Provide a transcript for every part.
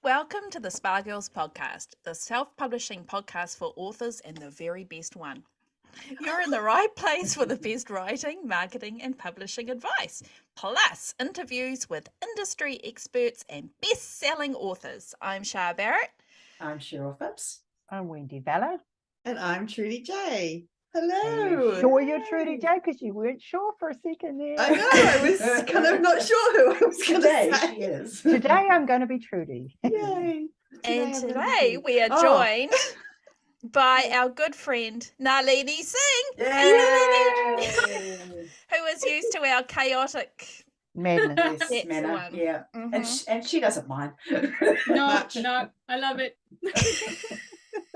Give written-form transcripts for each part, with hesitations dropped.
Welcome to the Spa Girls podcast, the self-publishing podcast for authors and the very best one. You're in the right place for the best writing, marketing and publishing advice, plus interviews with industry experts and best-selling authors. I'm Shah Barrett. I'm Cheryl Phipps. I'm Wendy Vallow. And I'm Trudy J. Hello. Are you sure you're Trudy J? Because you weren't sure for a second there. I know, I was kind of not sure who I was going to Today say. she is. Today I'm going to be Trudy. Yay. And I'm gonna today be- we are Oh. joined by our good friend Nalini Singh, Yay! who is used to our chaotic. Madness. Yes, That's manner, one. yeah. Mhm. And she doesn't mind. No, Much. no, I love it.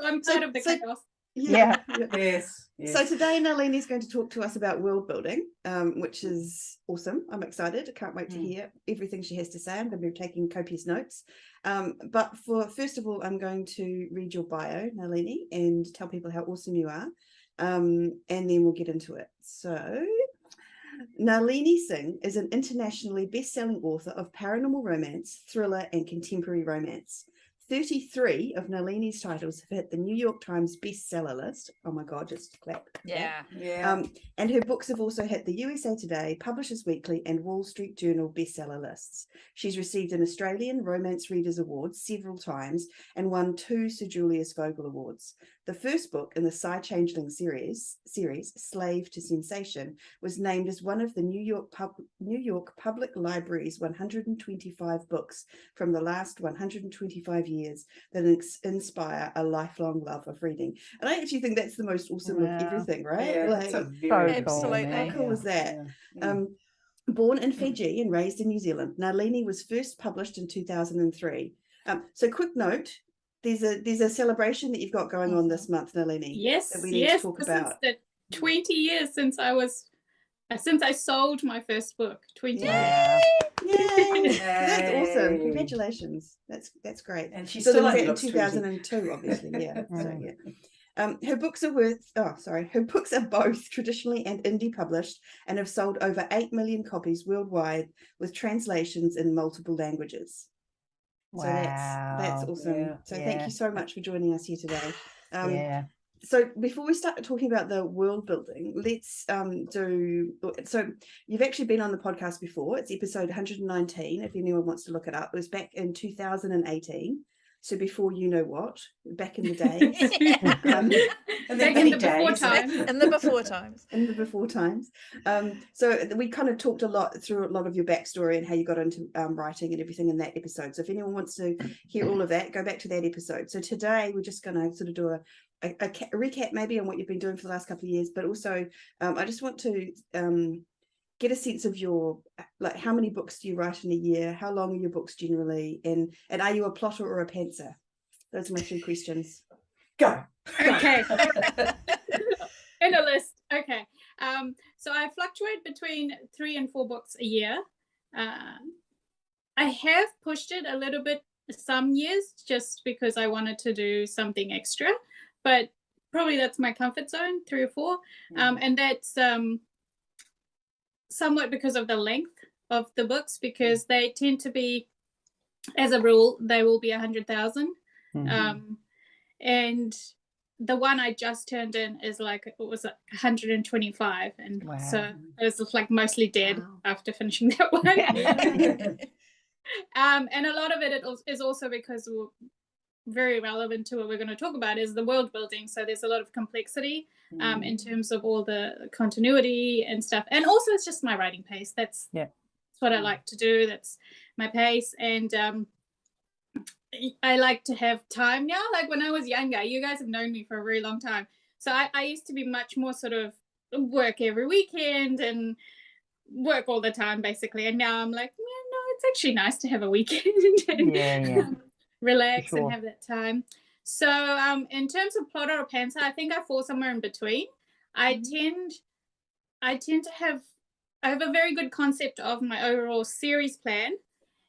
I'm part of the so- chaos. Yeah. Yes. So today Nalini is going to talk to us about world building, which is awesome. I'm excited. I can't wait to hear everything she has to say. I'm going to be taking copious notes. But first of all, I'm going to read your bio, Nalini, and tell people how awesome you are. And then we'll get into it. So Nalini Singh is an internationally best-selling author of paranormal romance, thriller, and contemporary romance. 33 of Nalini's titles have hit the New York Times bestseller list. Oh my God, just clap. Yeah. Yeah. And her books have also hit the USA Today, Publishers Weekly, and Wall Street Journal bestseller lists. She's received an Australian Romance Readers Award several times and won 2 Sir Julius Vogel Awards. The first book in the Psy-Changeling series, Slave to Sensation, was named as one of the New York Public Library's 125 books from the last 125 years that inspire a lifelong love of reading. And I actually think that's the most awesome of Wow. everything, right? Yeah, Like, that's a very So cool cool, name. man. How cool is that? Yeah. Born in Fiji and raised in New Zealand, Nalini was first published in 2003. So quick note, there's a celebration that you've got going on this month, Nalini. Yes, that we need to talk this about. is the 20 years since I sold my first book. 20 years. Wow. Yay! That's awesome. Yay. Congratulations. That's great. And she's So still that was only in looks 2002, obviously. Yeah. So Mm. yeah. Her books are both traditionally and indie published and have sold over 8 million copies worldwide with translations in multiple languages. So that's Wow. awesome. Yeah. So thank Yeah. you so much for joining us here today. Yeah. So before we start talking about the world building, let's so you've actually been on the podcast before. It's episode 119 if anyone wants to look it up. It was back in 2018. So before you know what, back in the days. And Back then in the before times. In the before times. In the before times. So we kind of talked through a lot of your backstory and how you got into writing and everything in that episode. So if anyone wants to hear all of that, go back to that episode. So today we're just going to sort of do a recap maybe on what you've been doing for the last couple of years, but also I just want to get a sense of your, like, how many books do you write in a year? How long are your books generally? And are you a plotter or a pantser? Those are my 3 questions. Go. Okay. In a list. Okay. So I fluctuate between 3 and 4 books a year. I have pushed it a little bit some years just because I wanted to do something extra, but probably that's my comfort zone, 3 or 4. And that's somewhat because of the length of the books, because they tend to be, as a rule, they will be 100,000. And the one I just turned in is like, it was like 125, and Wow. so it was like mostly dead Wow. after finishing that one. And a lot of it is also because very relevant to what we're going to talk about is the world building. So there's a lot of complexity in terms of all the continuity and stuff, and also it's just my writing pace. That's what I like to do. That's my pace, and I like to have time now. Like when I was younger, you guys have known me for a very long time, so I used to be much more sort of work every weekend and work all the time basically, and now I'm like, yeah, no, it's actually nice to have a weekend and relax and have that time. So in terms of plotter or pantser, I think I fall somewhere in between. I tend to have a very good concept of my overall series plan,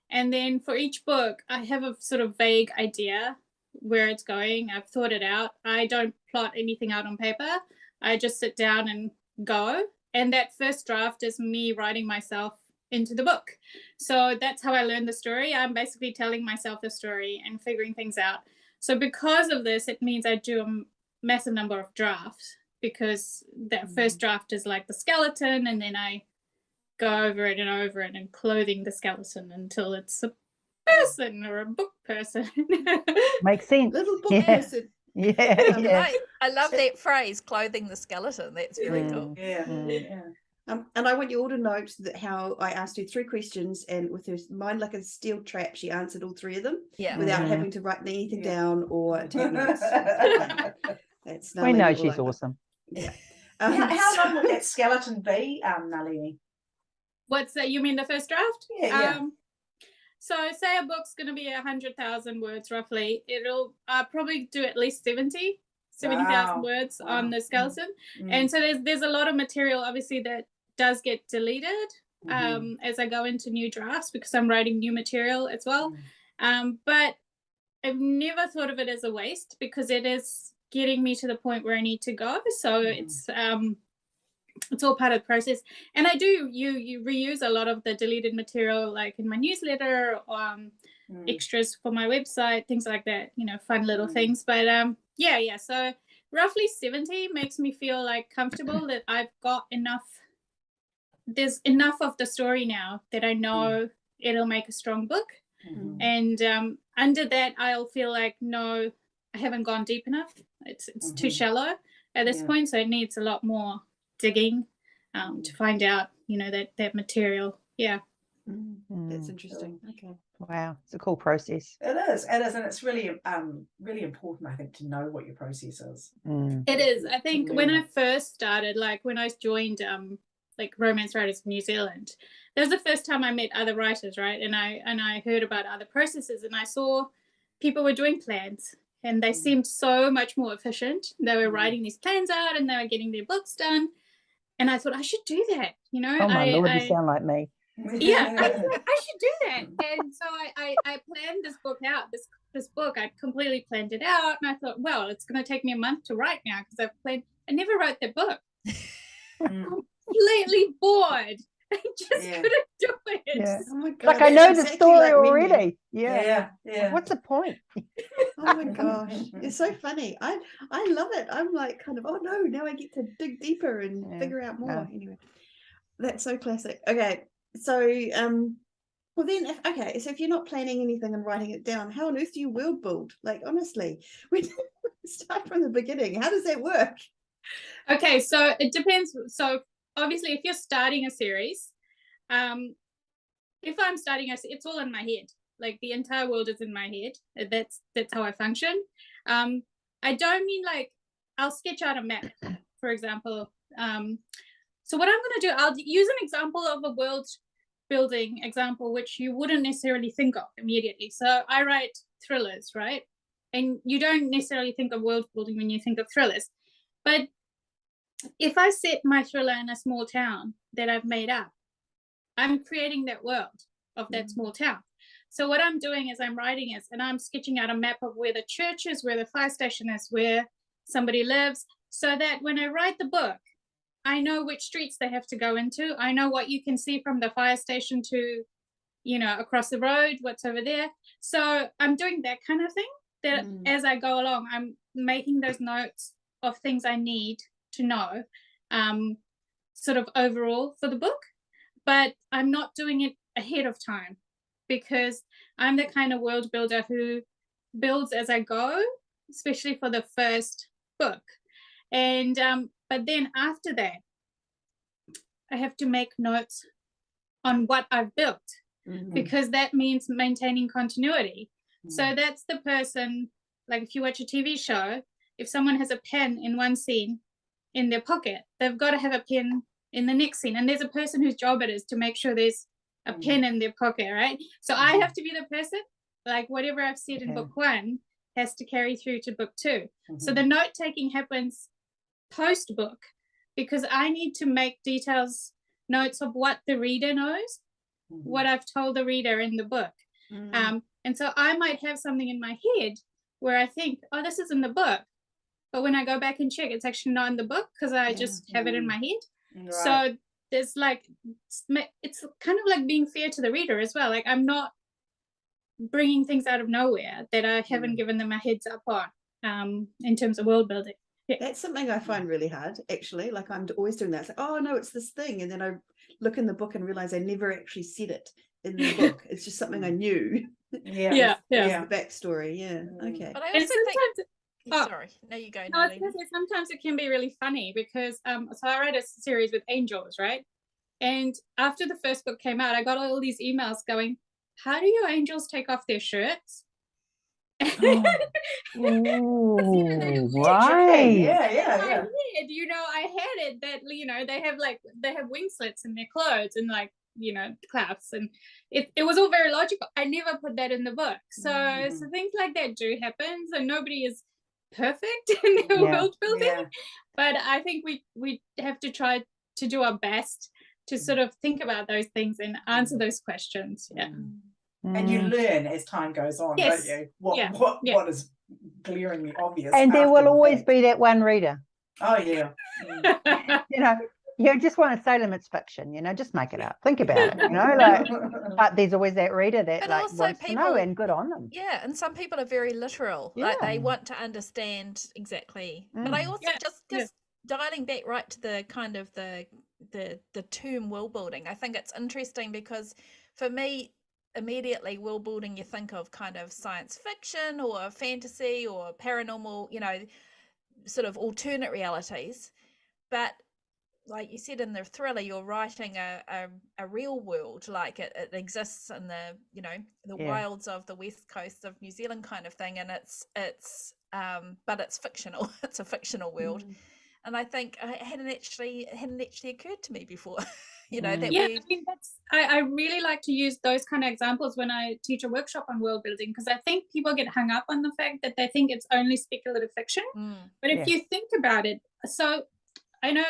and then for each book I have a sort of vague idea where it's going. I've thought it out. I don't plot anything out on paper. I just sit down and go, and that first draft is me writing myself into the book. So that's how I learned the story. I'm basically telling myself the story and figuring things out. So because of this, it means I do a massive number of drafts, because that first draft is like the skeleton, and then I go over it and clothing the skeleton until it's a person or a book person. Makes sense. Little book Yeah. person. Yeah, yeah. I love that phrase, clothing the skeleton. That's very cool. Yeah. Mm. Yeah. And I want you all to note that how I asked her 3 questions, and with her mind like a steel trap, she answered all 3 of them Yeah. without Mhm. having to write anything Yeah. down or take notes. That's We Nalini know all she's over. awesome. Yeah. How long would that skeleton be, Nalini? What's that? You mean the first draft? Yeah. So say a book's going to be 100,000 words roughly. It'll probably do at least 70,000 Wow. words Wow. on the skeleton. Mm. And so there's a lot of material obviously that does get deleted Mhm. as I go into new drafts, because I'm writing new material as well. But I've never thought of it as a waste, because it is getting me to the point where I need to go. So it's all part of the process. And I do you reuse a lot of the deleted material, like in my newsletter, extras for my website, things like that, fun little things. But yeah, so roughly 70 makes me feel like comfortable that I've got enough. There's enough of the story now that I know it'll make a strong book. And under that, I'll feel like, no, I haven't gone deep enough. It's too shallow at this point, so it needs a lot more digging to find out, that material. Yeah. That's interesting. Okay. Wow, it's a cool process. It is, and it's really, really important, I think, to know what your process is. It is. I think when I first started, like when I joined, like Romance Writers of New Zealand, that was the first time I met other writers, right? And I heard about other processes, and I saw people were doing plans, and they seemed so much more efficient. They were writing these plans out, and they were getting their books done. And I thought I should do that. Oh my Lord, you sound like me. Yeah, I should do that. And so I planned this book out. This book, I completely planned it out, and I thought, well, it's going to take me a month to write now, because I never wrote the book. Completely bored. I just couldn't do it. Yeah. Oh my God, Like I know that's the exactly story like me. already. Yeah. Yeah. What's the point? Oh my gosh, it's so funny. I love it. I'm like kind of, oh no, now I get to dig deeper and figure out more. Anyway, that's so classic. Okay, so well then, so if you're not planning anything and writing it down, how on earth do you world build? Like honestly, we start from the beginning. How does that work? Okay, so it depends. So obviously, if you're starting a series, if I'm starting it's all in my head. Like the entire world is in my head. That's how I function. I don't mean like I'll sketch out a map, for example. So what I'm going to do, I'll use an example of a world building example, which you wouldn't necessarily think of immediately. So I write thrillers, right? And you don't necessarily think of world building when you think of thrillers. But if I set my thriller in a small town that I've made up, I'm creating that world of that small town. So what I'm doing is I'm writing it, and I'm sketching out a map of where the church is, where the fire station is, where somebody lives, so that when I write the book, I know which streets they have to go into. I know what you can see from the fire station to, across the road, what's over there. So I'm doing that kind of thing, that as I go along, I'm making those notes of things I need to know, sort of overall for the book. But I'm not doing it ahead of time, because I'm the kind of world builder who builds as I go, especially for the first book. And but then after that, I have to make notes on what I've built, because that means maintaining continuity. So that's the person, like if you watch a TV show, if someone has a pen in one scene in their pocket, they've got to have a pen in the next scene. And there's a person whose job it is to make sure there's a pen in their pocket, right? So I have to be the person, like whatever I've said in book 1 has to carry through to book 2. So the note taking happens post book, because I need to make notes of what the reader knows, what I've told the reader in the book. And so I might have something in my head where I think, oh, this is in the book. But when I go back and check, it's actually not in the book, because I just have it in my head. Right. So there's like, it's kind of like being fair to the reader as well. Like I'm not bringing things out of nowhere that I haven't given them a heads up on, in terms of world building. Yeah. That's something I find really hard, actually. Like I'm always doing that. It's like, oh no, it's this thing, and then I look in the book and realize I never actually said it in the book. It's just something I knew. Yeah. The backstory. Yeah. Okay. But I And also sometimes think, sorry, no, you go, no, I was Nalini. gonna say sometimes it can be really funny because so I write a series with angels, right? And after the first book came out, I got all these emails going, how do your angels take off their shirts? Ooh, Yeah, right. yeah. I had, you know, I had it that, you know, they have wing slits in their clothes and like, you know, clasps, and it was all very logical. I never put that in the book. So so things like that do happen. So nobody is perfect in their world building. But I think we have to try to do our best to sort of think about those things and answer those questions. Yeah. And you learn as time goes on, don't you? What is glaringly obvious. And there will after the always fact. be that one reader. Oh yeah. You know, you just want to say to them it's fiction, you know, just make it up. Think about it, you know, like, but there's always that reader that But like also wants to know, people- and good on them. Yeah, and some people are very literal. Like Yeah. they want to understand exactly. But I also just dialing back right to the kind of the term world building. I think it's interesting because for me, immediately world building, you think of kind of science fiction or fantasy or paranormal, you know, sort of alternate realities. But like you said in the thriller, you're writing a real world, like it exists in the, you know, the wilds of the west coast of New Zealand kind of thing, and it's but it's fictional. It's a fictional world. And I think it hadn't actually occurred to me before. You know, that I mean, I really like to use those kind of examples when I teach a workshop on world building, because I think people get hung up on the fact that they think it's only speculative fiction. But if you think about it, so I know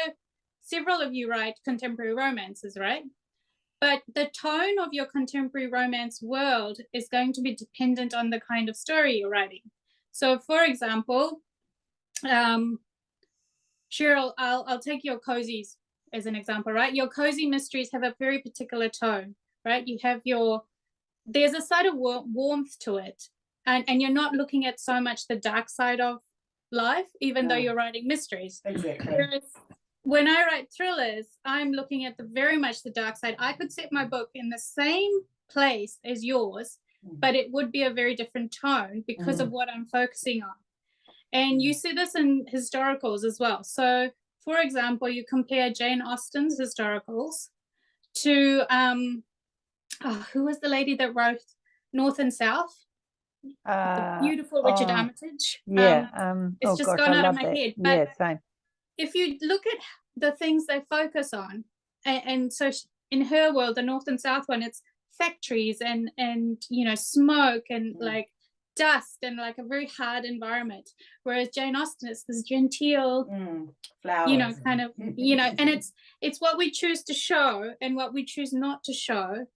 several of you write contemporary romances, right? But the tone of your contemporary romance world is going to be dependent on the kind of story you're writing. So for example, Cheryl, I'll take your cozies as an example, right? Your cozy mysteries have a very particular tone, right? You have there's a side of warmth to it, and you're not looking at so much the dark side of life, even though you're writing mysteries. Exactly. Whereas when I write thrillers, I'm looking at very much the dark side. I could set my book in the same place as yours, but it would be a very different tone because of what I'm focusing on. And you see this in historicals as well. So, for example, you compare Jane Austen's historicals to, who was the lady that wrote North and South? The beautiful Richard Armitage. It's just gone out of my head. But same. if you look at the things they focus on, and so in her world, the North and South one, it's factories and you know, smoke and like dust and like a very hard environment, whereas Jane Austen is this genteel flowers, you know, kind of, you know, and it's what we choose to show and what we choose not to show,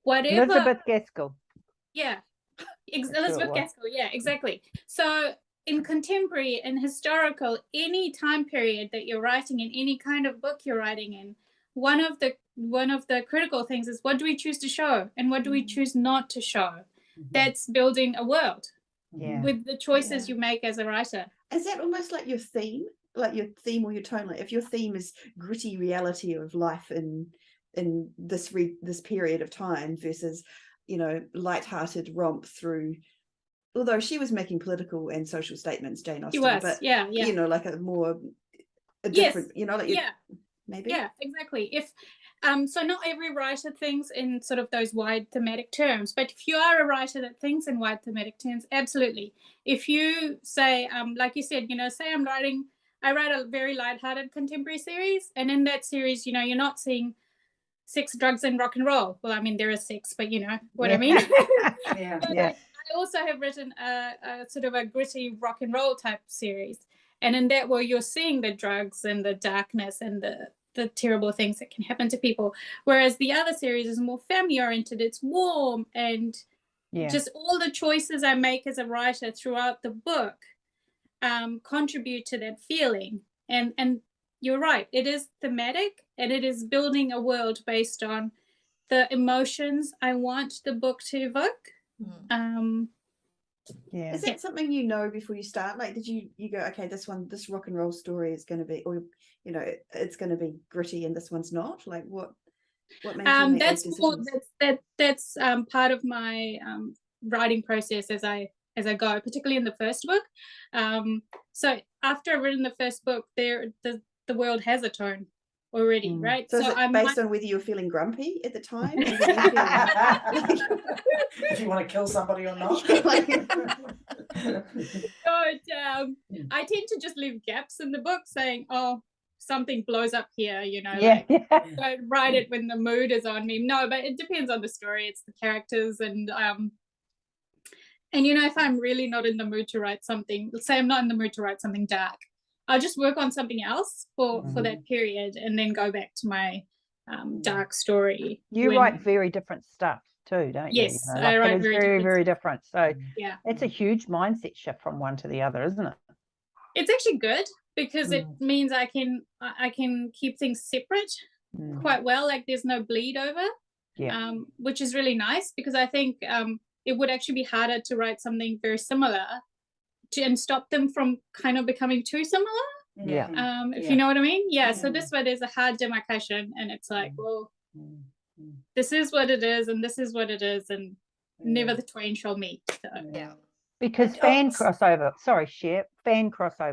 whatever. Elizabeth Gaskell. Elizabeth Gaskell, exactly. So in contemporary and historical, any time period that you're writing in, any kind of book you're writing in, one of the critical things is, what do we choose to show and what do we choose not to show? That's building a world with the choices you make as a writer. Is that almost like your theme or your tone? Like if your theme is gritty reality of life in this period of time versus, you know, lighthearted romp through, although she was making political and social statements, Jane Austen, She was, but you know, like a different, you know, like maybe. Yeah, exactly. If so not every writer thinks in sort of those wide thematic terms, but if you are a writer that thinks in wide thematic terms, absolutely. If you say, like you said, you know, say I write a very lighthearted contemporary series, and in that series, you know, you're not seeing sex, drugs, and rock and roll. Well, I mean, there is sex, but you know what I mean. I also have written a sort of a gritty rock and roll type series, and in that, where you're seeing the drugs and the darkness and the terrible things that can happen to people, whereas the other series is more family oriented. It's warm, and just all the choices I make as a writer throughout the book contribute to that feeling, and you're right. It is thematic, and it is building a world based on the emotions I want the book to evoke. Yeah. Is it something you know before you start? Like, did you go, okay, this rock and roll story is going to be, or it's going to be gritty, and this one's not? Like, what made you make those decisions? That's part of my writing process as I go, particularly in the first book. So after I've written the first book, the world has a tone already, right? So is it based on whether you were feeling grumpy at the time? Or were you feeling if you want to kill somebody or not? I tend to just leave gaps in the book saying, oh, something blows up here, don't write it when the mood is on me. No, but it depends on the story. It's the characters, and if I'm really not in the mood to write something, let's say I'm not in the mood to write something dark, I'll just work on something else for that period, and then go back to my dark story. You write very different stuff too, don't you? Yes, I write very, very different. So yeah, it's a huge mindset shift from one to the other, isn't it? It's actually good, because it means I can keep things separate quite well. Like, there's no bleed over, which is really nice, because I think it would actually be harder to write something very similar and stop them from kind of becoming too similar. If you know what I mean. So this way there's a hard demarcation, and it's like, well, this is what it is, and this is what it is, and never the twain shall meet. So. Because fan crossover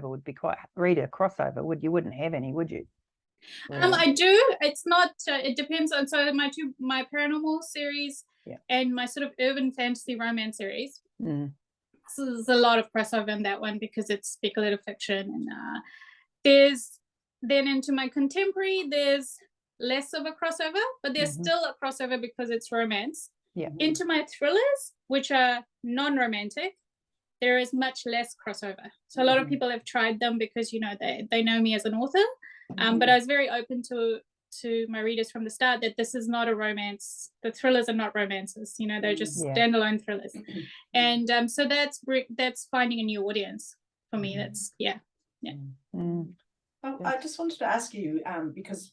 would be quite, reader crossover, you wouldn't have any, would you? I do. It's not, it depends on, so my paranormal series and my sort of urban fantasy romance series, so there's a lot of crossover in that one, because it's speculative fiction, and there's then into my contemporary, there's less of a crossover, but there's still a crossover because it's romance. Into my thrillers, which are non-romantic, there is much less crossover. So a lot of people have tried them because they know me as an author, but I was very open to my readers from the start that this is not a romance. The thrillers are not romances, they're just standalone thrillers. And so that's finding a new audience for me. That's I just wanted to ask you, because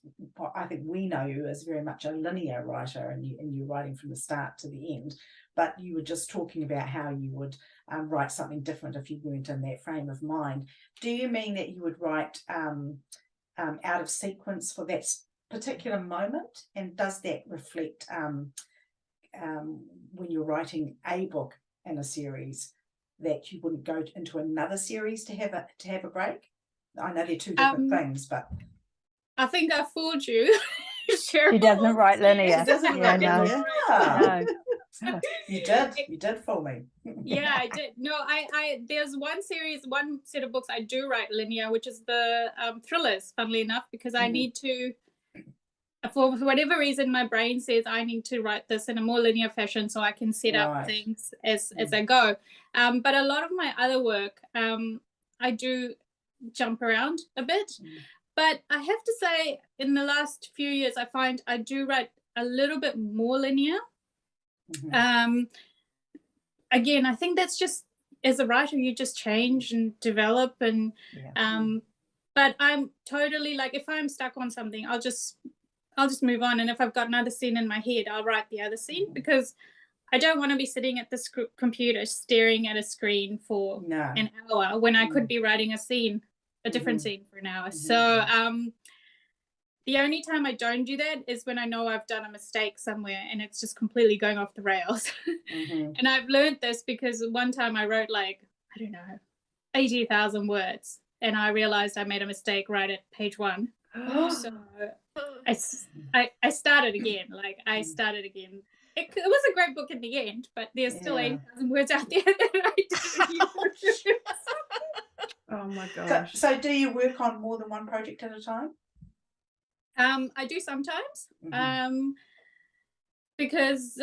I think we know you as very much a linear writer, and you're writing from the start to the end, but you were just talking about how you would write something different if you weren't in that frame of mind. Do you mean that you would write out of sequence for that particular moment, and does that reflect when you're writing a book in a series that you wouldn't go into another series to have a break? I know they're two different things, but I think I fooled you. She doesn't write linear. She doesn't write linear. No. You did fool me. Yeah, I did. No, I there's one set of books I do write linear, which is the thrillers, funnily enough, because I need to, for whatever reason, my brain says I need to write this in a more linear fashion so I can set up things as I go. But a lot of my other work, I do jump around a bit. But I have to say, in the last few years, I find I do write a little bit more linear. Again, I think that's just, as a writer, you just change and develop, and but I'm totally like, if I'm stuck on something, I'll just move on, and if I've got another scene in my head, I'll write the other scene, because I don't want to be sitting at the computer staring at a screen for an hour when I could be writing a different scene for an hour. So the only time I don't do that is when I know I've done a mistake somewhere and it's just completely going off the rails. And I've learned this because one time I wrote 80,000 words, and I realized I made a mistake right at page 1. So I started again. I started again. It was a great book in the end, but there's still 80,000 words out there that I didn't use. Oh my gosh. So do you work on more than one project at a time? I do sometimes, because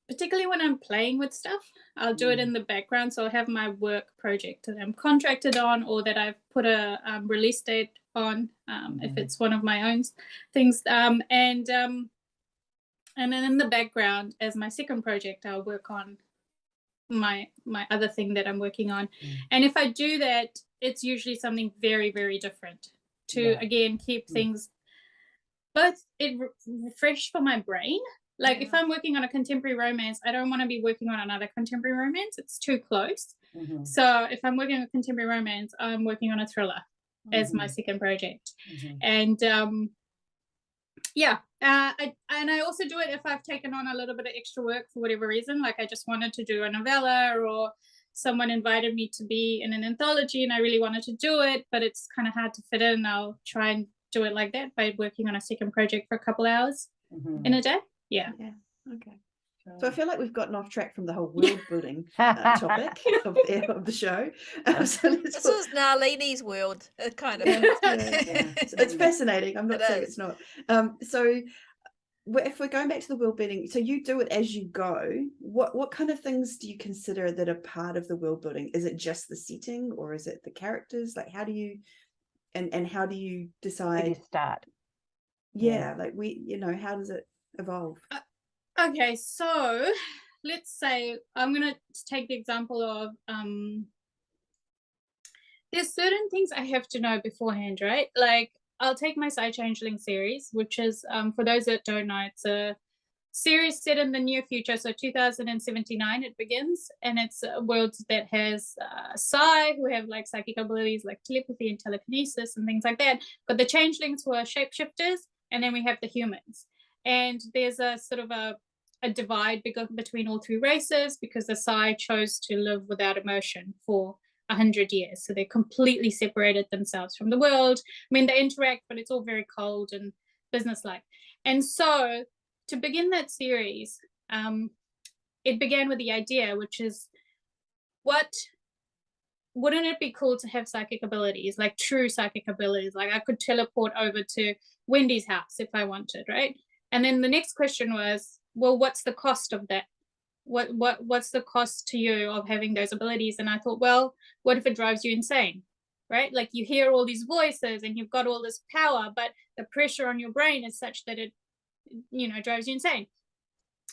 particularly when I'm playing with stuff, I'll do it in the background. So I'll have my work project that I'm contracted on, or that I've put a release date on, if it's one of my own things. And then in the background, as my second project, I'll work on my other thing that I'm working on. And if I do that, it's usually something very, very different to Right. again keep things both fresh for my brain. Like if I'm working on a contemporary romance, I don't want to be working on another contemporary romance. It's too close. So if I'm working on a contemporary romance, I'm working on a thriller as my second project. And I also do it if I've taken on a little bit of extra work for whatever reason, like I just wanted to do a novella, or someone invited me to be in an anthology and I really wanted to do it, but it's kind of hard to fit in. I'll try and do it like that by working on a second project for a couple hours in a day. Okay. So I feel like we've gotten off track from the whole world building topic of the show. So This is Nalini's world, kind of. It's fascinating. I'm not saying it's not. So if we're going back to the world building, so you do it as you go. What kind of things do you consider that are part of the world building? Is it just the setting, or is it the characters? Like, how do you and how do you decide? Where do you start? Like how does it evolve? Okay, so let's say I'm going to take the example of there's certain things I have to know beforehand, right? Like I'll take my Psy-Changeling series, which is, for those that don't know, it's a series set in the near future. So 2079 it begins, and it's a world that has Psy, who have like psychic abilities like telepathy and telekinesis and things like that. But the changelings were shapeshifters, and then we have the humans. And there's a sort of a divide between all three races, because the Psy chose to live without emotion for 100 years. So they completely separated themselves from the world. I mean, they interact, but it's all very cold and businesslike. And so to begin that series, it began with the idea, which is, wouldn't it be cool to have psychic abilities, like true psychic abilities? Like I could teleport over to Wendy's house if I wanted, right? And then the next question was, well, what's the cost of that? What's the cost to you of having those abilities? And I thought, well, what if it drives you insane, right? Like you hear all these voices and you've got all this power, but the pressure on your brain is such that it, drives you insane.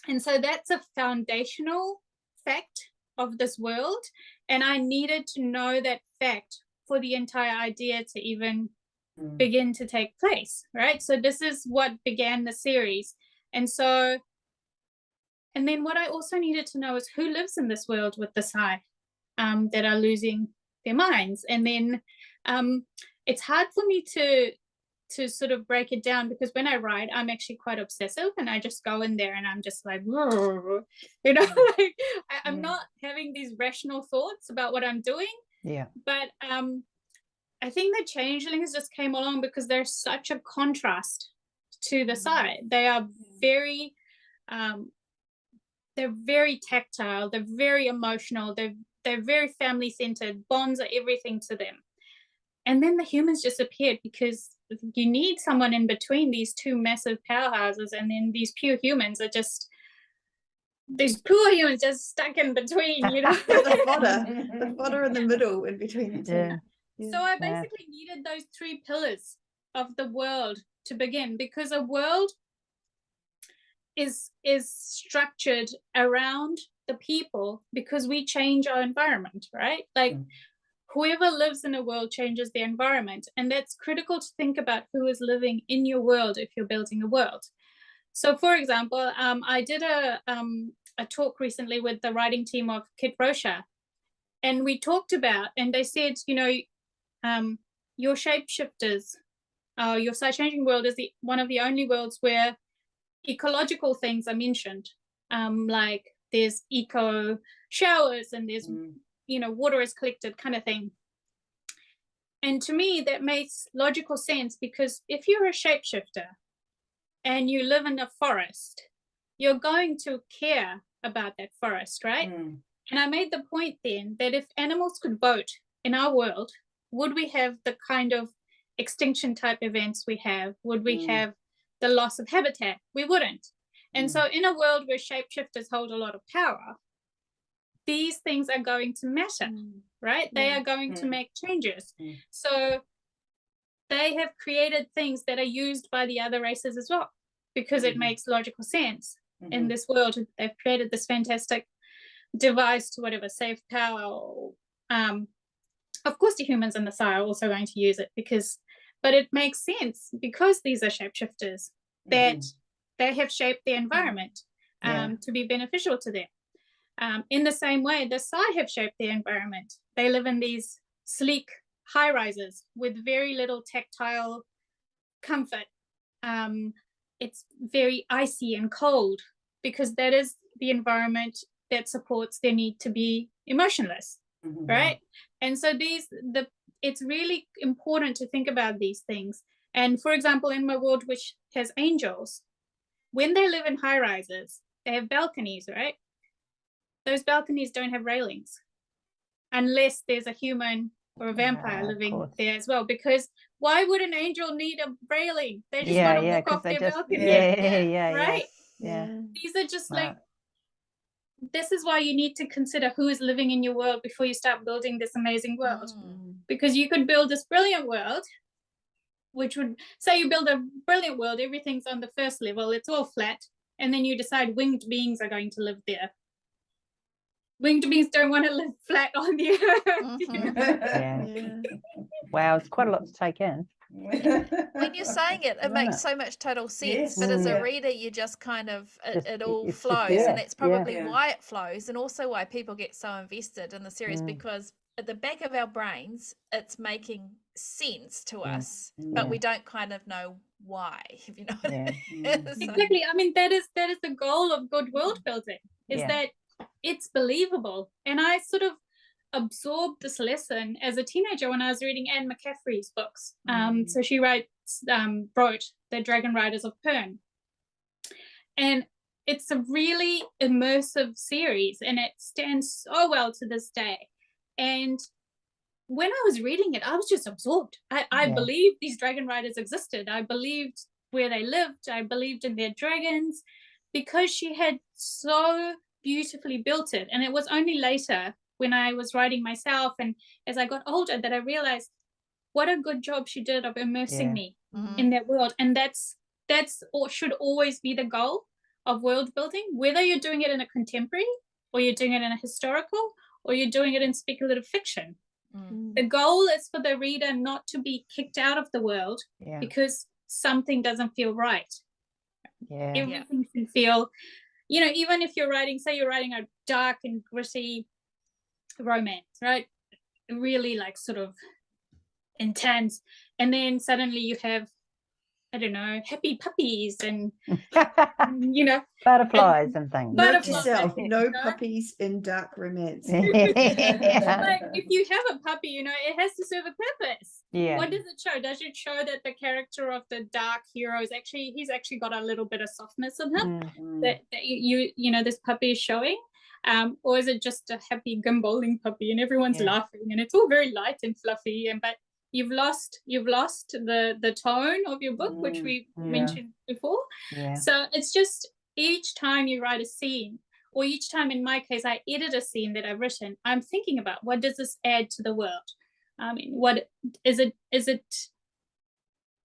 And so that's a foundational fact of this world. And I needed to know that fact for the entire idea to even begin to take place, right? So this is what began the series. And then what I also needed to know is who lives in this world with the Psy that are losing their minds. And then it's hard for me to sort of break it down, because when I write, I'm actually quite obsessive, and I just go in there and I'm just like, like I'm not having these rational thoughts about what I'm doing. But I think the changelings just came along because they're such a contrast to the Psy. They are very they're very tactile, they're very emotional, they're very family centered. Bonds are everything to them. And then the humans just appeared, because you need someone in between these two massive powerhouses, and then these poor humans just stuck in between, the fodder in the middle, in between the two. So I basically needed those three pillars of the world to begin, because a world is structured around the people, because we change our environment, right? Like whoever lives in a world changes the environment, and that's critical to think about who is living in your world if you're building a world. So for example, I did a talk recently with the writing team of Kit Rocha, and we talked about, and they said, your shapeshifters, your Psy-Changing world is one of the only worlds where ecological things are mentioned, like there's eco showers, and there's water is collected, kind of thing. And to me that makes logical sense, because if you're a shapeshifter and you live in a forest, you're going to care about that forest, right? And I made the point then that if animals could vote in our world, would we have the kind of extinction type events we have? Would we have the loss of habitat? We wouldn't. And so in a world where shapeshifters hold a lot of power, these things are going to matter, right? They are going to make changes. So they have created things that are used by the other races as well, because it makes logical sense in this world. They've created this fantastic device to whatever, save power. Of course, the humans and the Psy are also going to use it, because But it makes sense because these are shapeshifters that they have shaped their environment to be beneficial to them. In the same way, the Psy have shaped their environment. They live in these sleek high rises with very little tactile comfort. It's very icy and cold because that is the environment that supports their need to be emotionless, right? And so it's really important to think about these things. And for example, in my world, which has angels, when they live in high rises, they have balconies, right? Those balconies don't have railings unless there's a human or a vampire living there as well, because why would an angel need a railing? They just want to walk off their balcony. Right? These are just like, this is why you need to consider who is living in your world before you start building this amazing world. Because you could build this brilliant world, which would say you build a brilliant world, everything's on the first level, it's all flat, and then you decide winged beings are going to live there. Winged beings don't want to live flat on the earth. Wow, it's quite a lot to take in. When you're saying it, it makes so much total sense. But as a reader, you just kind of, it all flows. And that's probably why it flows, and also why people get so invested in the series, because at the back of our brains, it's making sense to us, but we don't kind of know why, if you know what I mean. Exactly. I mean, that is the goal of good world building, is that it's believable. And I sort of absorbed this lesson as a teenager when I was reading Anne McCaffrey's books. So she wrote The Dragon Riders of Pern. And it's a really immersive series, and it stands so well to this day. And when I was reading it, I was just absorbed. I believed these dragon riders existed. I believed where they lived. I believed in their dragons, because she had so beautifully built it. And it was only later, when I was writing myself and as I got older, that I realized what a good job she did of immersing me in that world. And that's or should always be the goal of world building, whether you're doing it in a contemporary, or you're doing it in a historical, or you're doing it in speculative fiction. The goal is for the reader not to be kicked out of the world because something doesn't feel right. Everything can feel, even if you're writing, say you're writing a dark and gritty romance, right? Really like sort of intense. And then suddenly you have, I don't know, happy puppies and, butterflies and things. Note to self, no puppies in dark romance. Like if you have a puppy, it has to serve a purpose. What does it show? Does it show that the character of the dark hero is he's actually got a little bit of softness in him that this puppy is showing? Or is it just a happy gimballing puppy and everyone's laughing and it's all very light and fluffy, but you've lost the tone of your book, which we mentioned before. So it's just each time you write a scene, or each time in my case I edit a scene that I've written, I'm thinking about, what does this add to the world? I mean, what is it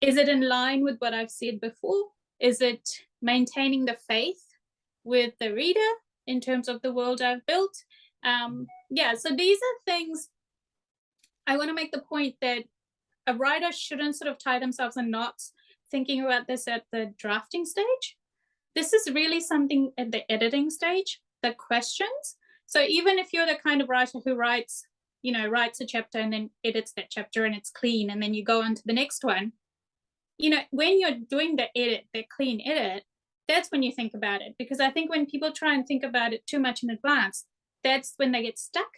in line with what I've said before? Is it maintaining the faith with the reader in terms of the world I've built? So these are things. I want to make the point that a writer shouldn't sort of tie themselves in knots thinking about this at the drafting stage. This is really something at the editing stage, the questions. So even if you're the kind of writer who writes a chapter and then edits that chapter and it's clean, and then you go on to the next one, when you're doing the clean edit, that's when you think about it. Because I think when people try and think about it too much in advance, that's when they get stuck,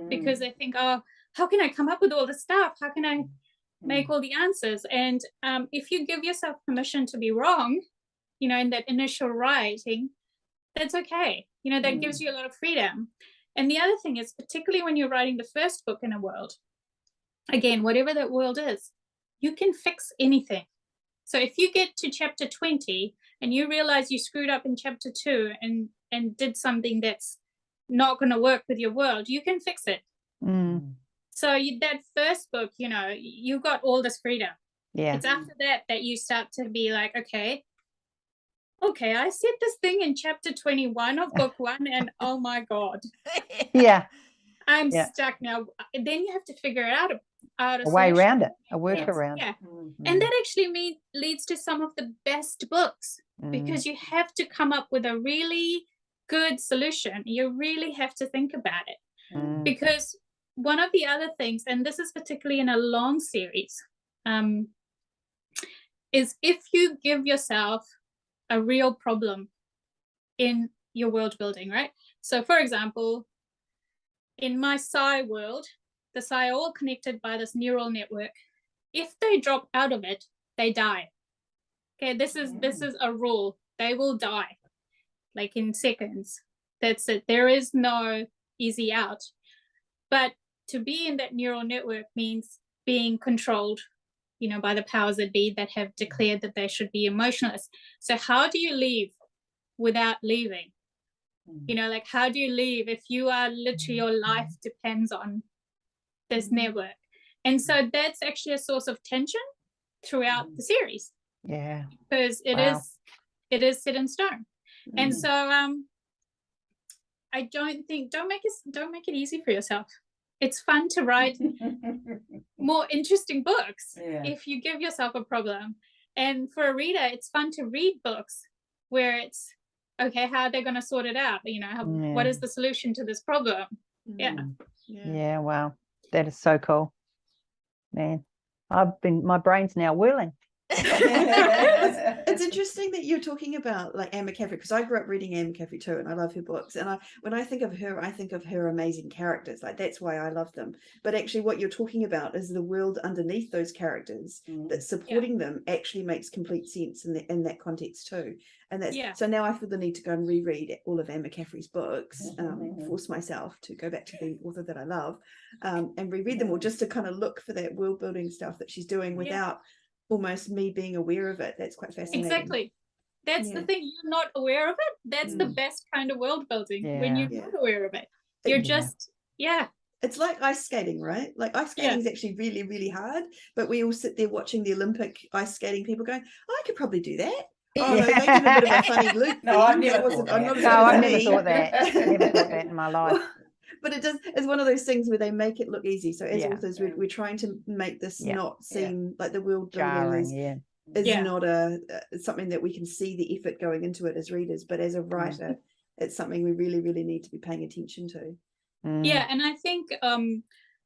because they think, oh, how can I come up with all the stuff? How can I make all the answers? And if you give yourself permission to be wrong, in that initial writing, that's okay. That gives you a lot of freedom. And the other thing is, particularly when you're writing the first book in a world, again, whatever that world is, you can fix anything. So if you get to chapter 20 and you realize you screwed up in chapter 2 and did something that's not going to work with your world, you can fix it. So that first book, you got all this freedom. It's after that you start to be like, okay, I said this thing in chapter 21 of book 1, and oh my God. I'm stuck now. Then you have to figure it out. out a A way solution. around it, a Yes. workaround. Yeah. Mm. And that actually leads to some of the best books, because you have to come up with a really good solution. You really have to think about it. Mm. Because one of the other things, and this is particularly in a long series, is if you give yourself a real problem in your world building, right? So for example, in my Psy world, the Psy are all connected by this neural network. If they drop out of it, they die. Okay, this is a rule. They will die, like in seconds. That's it. There is no easy out. But to be in that neural network means being controlled, by the powers that be that have declared that they should be emotionless. So how do you leave without leaving? Like, how do you leave if you are literally, your life depends on this network? And so that's actually a source of tension throughout the series. Yeah. Because it is set in stone. And so I don't make it easy for yourself. It's fun to write more interesting books if you give yourself a problem. And for a reader, it's fun to read books where it's, okay, how are they going to sort it out? What is the solution to this problem? Yeah, wow. That is so cool. Man, my brain's now whirling. It's interesting that you're talking about like Anne McCaffrey, because I grew up reading Anne McCaffrey too, and I love her books. And when I think of her, I think of her amazing characters. Like, that's why I love them. But actually what you're talking about is the world underneath those characters that's supporting them actually makes complete sense in that context too. And that's so now I feel the need to go and reread all of Anne McCaffrey's books, force myself to go back to the author that I love, and reread them all, just to kind of look for that world building stuff that she's doing without almost me being aware of it. That's quite fascinating. Exactly. That's the thing. You're not aware of it. That's the best kind of world building, when you're not aware of it. You're just it's like ice skating, right? Like, ice skating is actually really, really hard, but we all sit there watching the Olympic ice skating people going, I could probably do that. Oh no, they did a bit of a funny loop. No, I've never thought that. I've never thought that. Never thought that in my life. But it's one of those things where they make it look easy. So as authors, we're trying to make this not seem like the world building is not something that we can see the effort going into it as readers, but as a writer, it's something we really, really need to be paying attention to. Yeah, and I think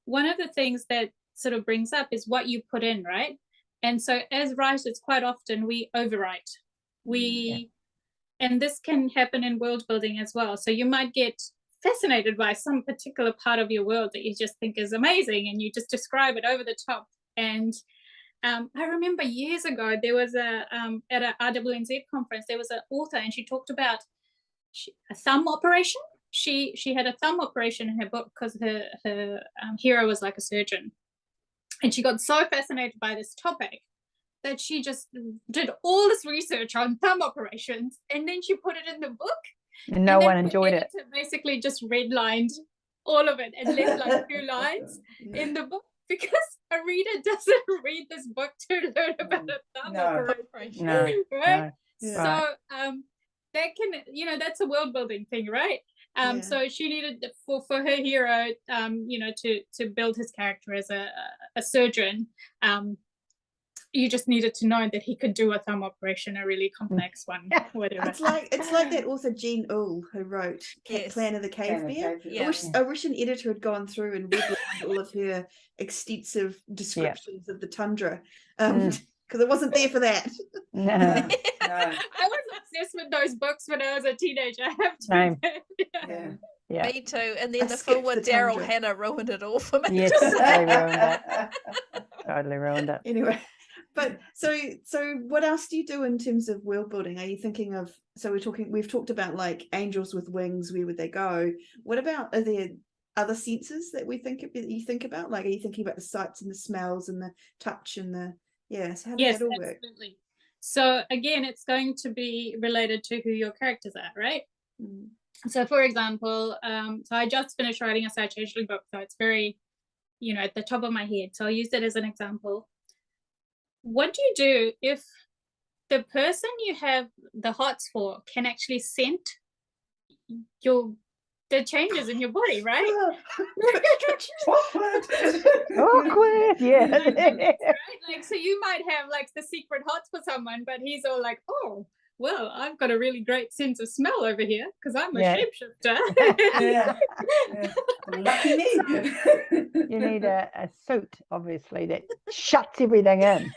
one of the things that sort of brings up is what you put in, right? And so as writers, quite often we overwrite. And this can happen in world building as well. So you might get fascinated by some particular part of your world that you just think is amazing, and you just describe it over the top. And I remember years ago there was at a RWNZ conference, there was an author, and she talked about a thumb operation. She had a thumb operation in her book because her hero was like a surgeon, and she got so fascinated by this topic that she just did all this research on thumb operations, and then she put it in the book. And no one enjoyed it. Basically just redlined all of it and left like 2 lines in the book, because a reader doesn't read this book to learn about a thumb operation. Right? So that can, that's a world building thing, right? So she needed for her hero, to build his character as a surgeon. You just needed to know that he could do a thumb operation, a really complex one, whatever. It's like that author Jean Ull who wrote Clan of the Cave Bear. I wish an editor had gone through and read all of her extensive descriptions of the tundra, because it wasn't there for that. No. I was obsessed with those books when I was a teenager. I have to admit. Yeah. Me too. And then the film with Daryl Hannah ruined it all for me. Yes, they ruined it. Totally ruined it. Anyway. But so what else do you do in terms of world building? Are you thinking of, we've talked about like angels with wings, where would they go? What about, are there other senses that you think about? Like, are you thinking about the sights and the smells and the touch and so how does that all work? Absolutely. So again, it's going to be related to who your characters are, right? So for example, so I just finished writing a Psy-Changeling book, so it's very, at the top of my head. So I'll use that as an example. What do you do if the person you have the hots for can actually scent your the changes in your body, right? Awkward, yeah. Right? Like, so you might have like the secret hots for someone, but he's all like, oh, well, I've got a really great sense of smell over here because I'm a Yeah. shapeshifter. Yeah. Lucky me. You need a suit, obviously, that shuts everything in.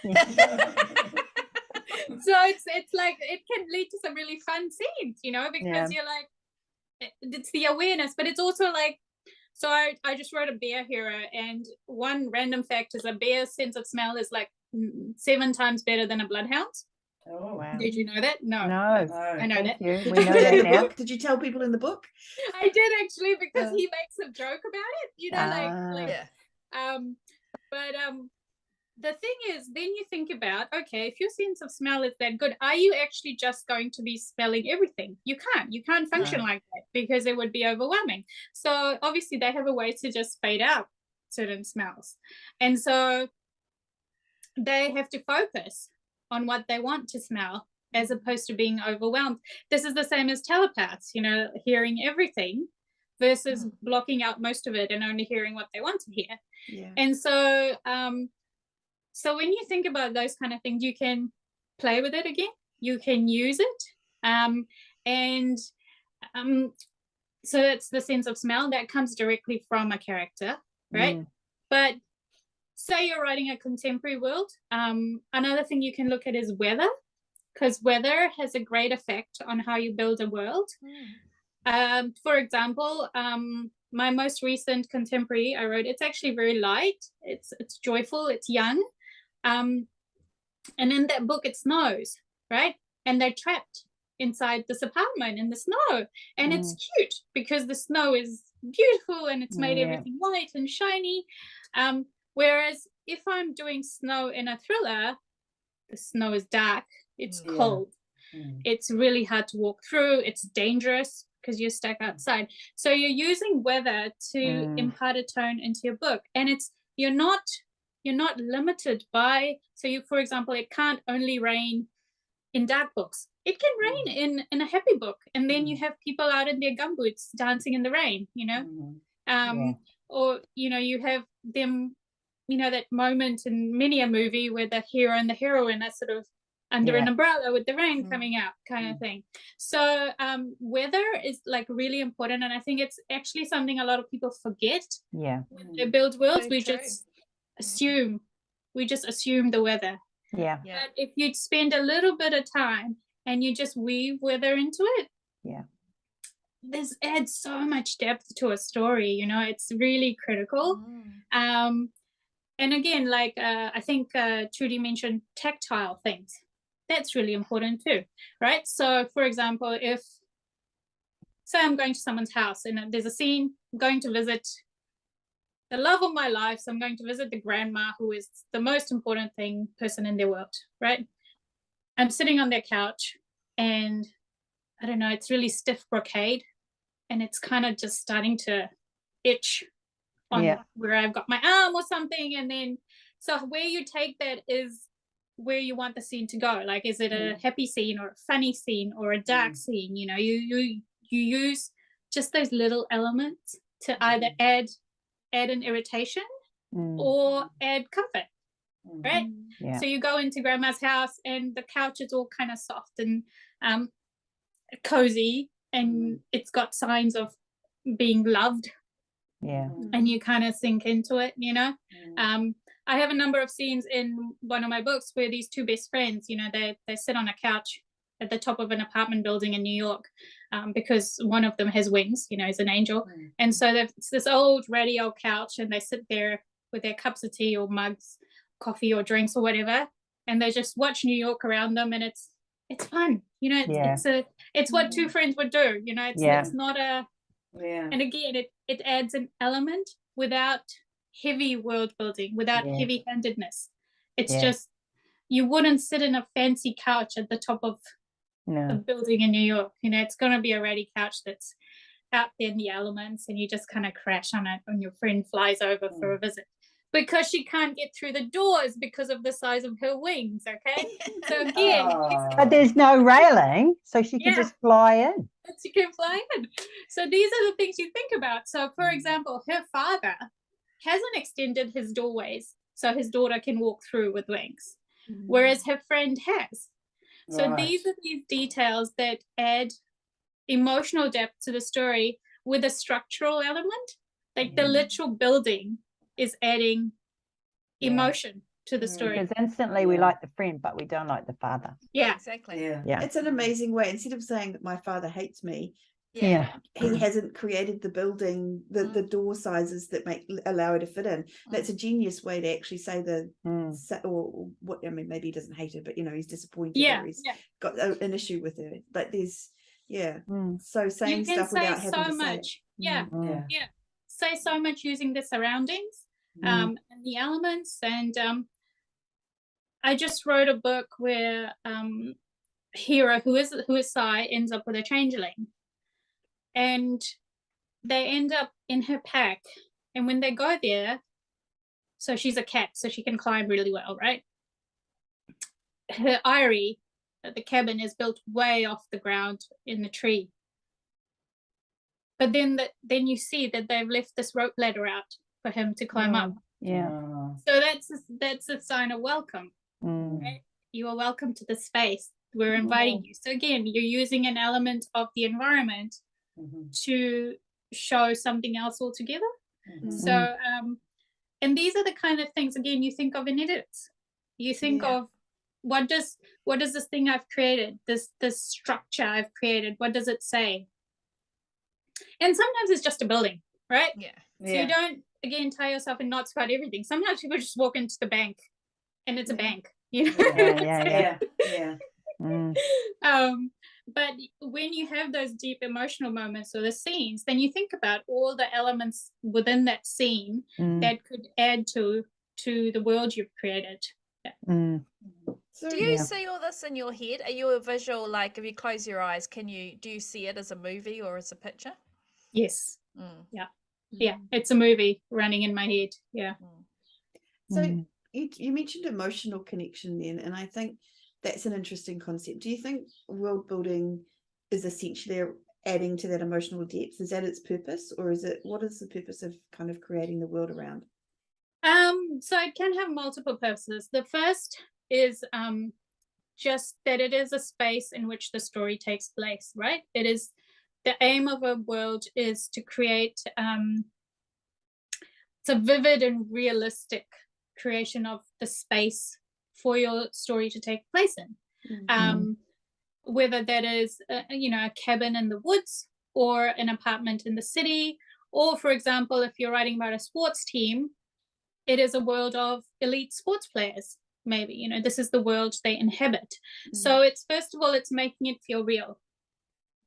So it's like it can lead to some really fun scenes, you know, because you're like, it's the awareness, but it's also like, so I just wrote a bear hero, and one random fact is a bear's sense of smell is like 7 times better than a bloodhound's. Oh, Wow. Did you know that? No. No, I know thank that. you. Did We you know put it in that the now. book? Did you tell people in the book? I did actually, because he makes a joke about it, you know, like Yeah. but the thing is, then you think about, okay, if your sense of smell is that good, are you actually just going to be smelling everything? You can't function like that, because it would be overwhelming. So obviously they have a way to just fade out certain smells, and so they have to focus on what they want to smell as opposed to being overwhelmed. This is the same as telepaths, you know, hearing everything versus blocking out most of it and only hearing what they want to hear. Yeah. And so so when you think about those kind of things, you can play with it again, you can use it, so it's the sense of smell that comes directly from a character, right? But say you're writing a contemporary world, another thing you can look at is weather, because weather has a great effect on how you build a world. For example, my most recent contemporary I wrote, it's actually very light, it's joyful, it's young, and in that book it snows, right? And they're trapped inside this apartment in the snow, and it's cute because the snow is beautiful and it's made everything white and shiny. Whereas if I'm doing snow in a thriller, the snow is dark, it's cold, it's really hard to walk through, it's dangerous because you're stuck outside. So you're using weather to impart a tone into your book, and it's you're not limited by, so you, for example, it can't only rain in dark books, it can rain in a happy book, and then you have people out in their gumboots dancing in the rain, you know. Or you know, you have them, you know, that moment in many a movie where the hero and the heroine are sort of under an umbrella with the rain coming out, kind of thing. So weather is like really important, and I think it's actually something a lot of people forget when they build worlds. So we true. just assume the weather. Yeah. But if you spend a little bit of time and you just weave weather into it, this adds so much depth to a story, you know. It's really critical. And again, like I think Trudy mentioned tactile things. That's really important too, right? So for example, if say I'm going to someone's house and there's a scene, I'm going to visit the love of my life, so I'm going to visit the grandma who is the most important person in their world, right? I'm sitting on their couch and I don't know, it's really stiff brocade and it's kind of just starting to itch on where I've got my arm or something. And then so where you take that is where you want the scene to go. Like, is it a happy scene or a funny scene or a dark scene? You know, you use just those little elements to either add an irritation or add comfort, right? So you go into grandma's house and the couch is all kind of soft and cozy, and it's got signs of being loved, and you kind of sink into it, you know. I have a number of scenes in one of my books where these two best friends, you know, they sit on a couch at the top of an apartment building in New York, because one of them has wings, you know, is an angel. And so it's this old ratty old couch, and they sit there with their cups of tea or mugs, coffee or drinks or whatever, and they just watch New York around them, and it's fun, you know. It's what two friends would do, you know. It's not a and again, it adds an element without heavy world building, without heavy handedness. It's just, you wouldn't sit in a fancy couch at the top of a building in New York, you know. It's going to be a ratty couch that's out there in the elements, and you just kind of crash on it when your friend flies over for a visit. because she can't get through the doors because of the size of her wings. Okay, so again, But there's no railing, so she can Yeah. just fly in. she can fly in. So these are the things you think about. So for example, her father hasn't extended his doorways so his daughter can walk through with wings, whereas her friend has. So these are these details that add emotional depth to the story with a structural element. Like the literal building is adding emotion to the story. Because instantly we like the friend, but we don't like the father. Yeah, exactly. Yeah. It's an amazing way. Instead of saying that my father hates me, Yeah. he hasn't created the building, the door sizes that allow her to fit in. That's a genius way to actually say or what, I mean, maybe he doesn't hate her, but he's disappointed, or he's got an issue with her. But there's so saying you can stuff say without having so to say much. it. Say so much using the surroundings and the elements. And I just wrote a book where hero who is Psy ends up with a changeling, and they end up in her pack. And when they go there, so she's a cat, so she can climb really well, right? Her eyrie, the cabin, is built way off the ground in the tree. But then you see that they've left this rope ladder out for him to climb up. Yeah. So that's a sign of welcome. Right? You are welcome to the space. We're inviting you. So again, you're using an element of the environment to show something else altogether. So and these are the kind of things, again, you think of in edits. You think of what does this thing I've created, this structure I've created, what does it say? And sometimes it's just a building, right? So you don't, again, tie yourself in knots about everything. Sometimes people just walk into the bank and it's a bank, but when you have those deep emotional moments or the scenes, then you think about all the elements within that scene that could add to the world you've created. So do you see all this in your head? Are you a visual, like if you close your eyes, do you see it as a movie or as a picture? Yes. It's a movie running in my head. So you mentioned emotional connection then, and I think that's an interesting concept. Do you think world building is essentially adding to that emotional depth? Is that its purpose, or what is the purpose of kind of creating the world around? So it can have multiple purposes. The first is just that it is a space in which the story takes place, right? It is the aim of a world is to create it's a vivid and realistic creation of the space for your story to take place in. Whether that is a cabin in the woods or an apartment in the city, or for example, if you're writing about a sports team, it is a world of elite sports players. Maybe this is the world they inhabit. So it's, first of all, it's making it feel real.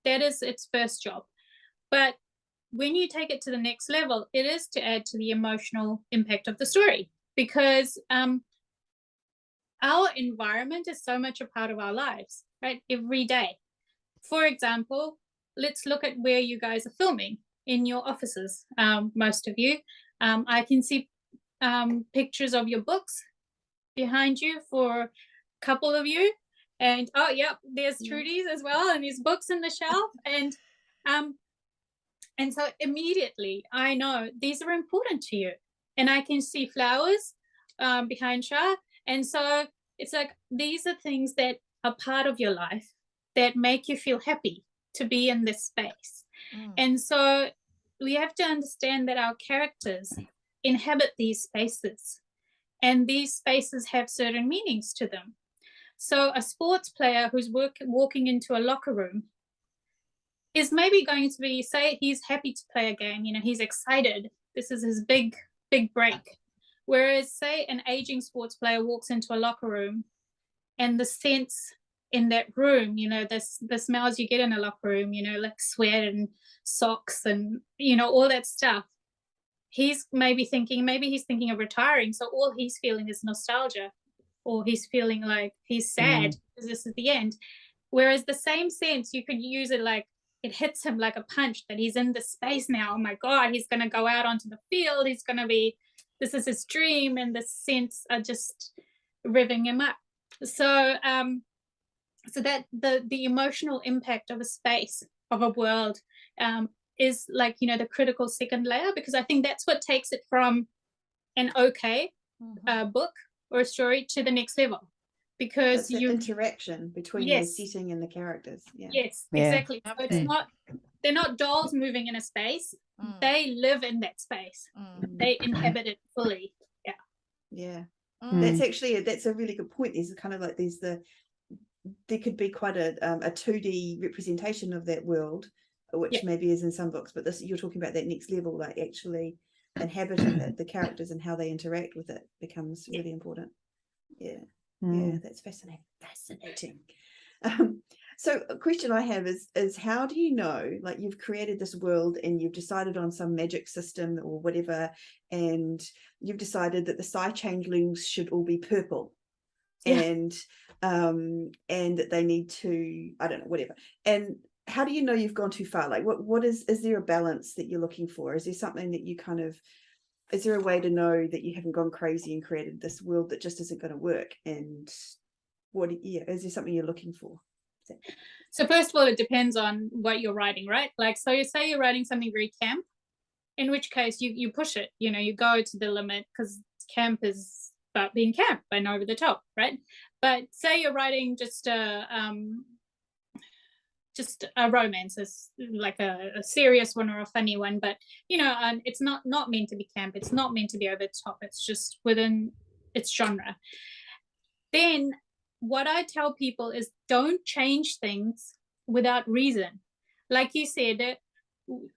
That is its first job. But when you take it to the next level, it is to add to the emotional impact of the story, because our environment is so much a part of our lives, right? Every day. For example, let's look at where you guys are filming in your offices. Most of you, I can see pictures of your books behind you for a couple of you, and there's Trudy's as well, and there's books in the shelf, and so immediately I know these are important to you, and I can see flowers behind Shah. And so it's like these are things that are part of your life that make you feel happy to be in this space. And so we have to understand that our characters inhabit these spaces, and these spaces have certain meanings to them. So a sports player who's walking into a locker room is maybe going to be, say he's happy to play a game, he's excited. This is his big break. Whereas, say, an aging sports player walks into a locker room, and the sense in that room, the smells you get in a locker room, like sweat and socks and, all that stuff. He's thinking of retiring. So all he's feeling is nostalgia, or he's feeling like he's sad because this is the end. Whereas the same sense, you could use it like it hits him like a punch that he's in the space now. Oh my God, he's going to go out onto the field. He's going to be this is his dream, and the scents are just revving him up. So so that the emotional impact of a space, of a world, is like, you know, the critical second layer, because I think that's what takes it from an okay book or a story to the next level, because It's the interaction between the setting and the characters. Yes, exactly. So it's not, they're not dolls moving in a space, they live in that space, they inhabit it fully. That's actually that's a really good point. There's kind of like there could be quite a 2D representation of that world, which maybe is in some books, but this, you're talking about that next level, like actually inhabiting the characters and how they interact with it becomes really important. That's fascinating. So a question I have is how do you know, like, you've created this world and you've decided on some magic system or whatever, and you've decided that the Psy-Changelings should all be purple, and that they need to, I don't know, whatever, and how do you know you've gone too far? Like, what is there a balance that you're looking for? Is there something that you kind of, is there a way to know that you haven't gone crazy and created this world that just isn't going to work? And is there something you're looking for? So first of all, it depends on what you're writing, right? Like, so you say you're writing something very camp, in which case you push it, you know, you go to the limit, because camp is about being camp and over the top, right? But say you're writing just a romance, like a serious one or a funny one, but you know, it's not meant to be camp, it's not meant to be over the top, it's just within its genre. Then what I tell people is, don't change things without reason. Like you said,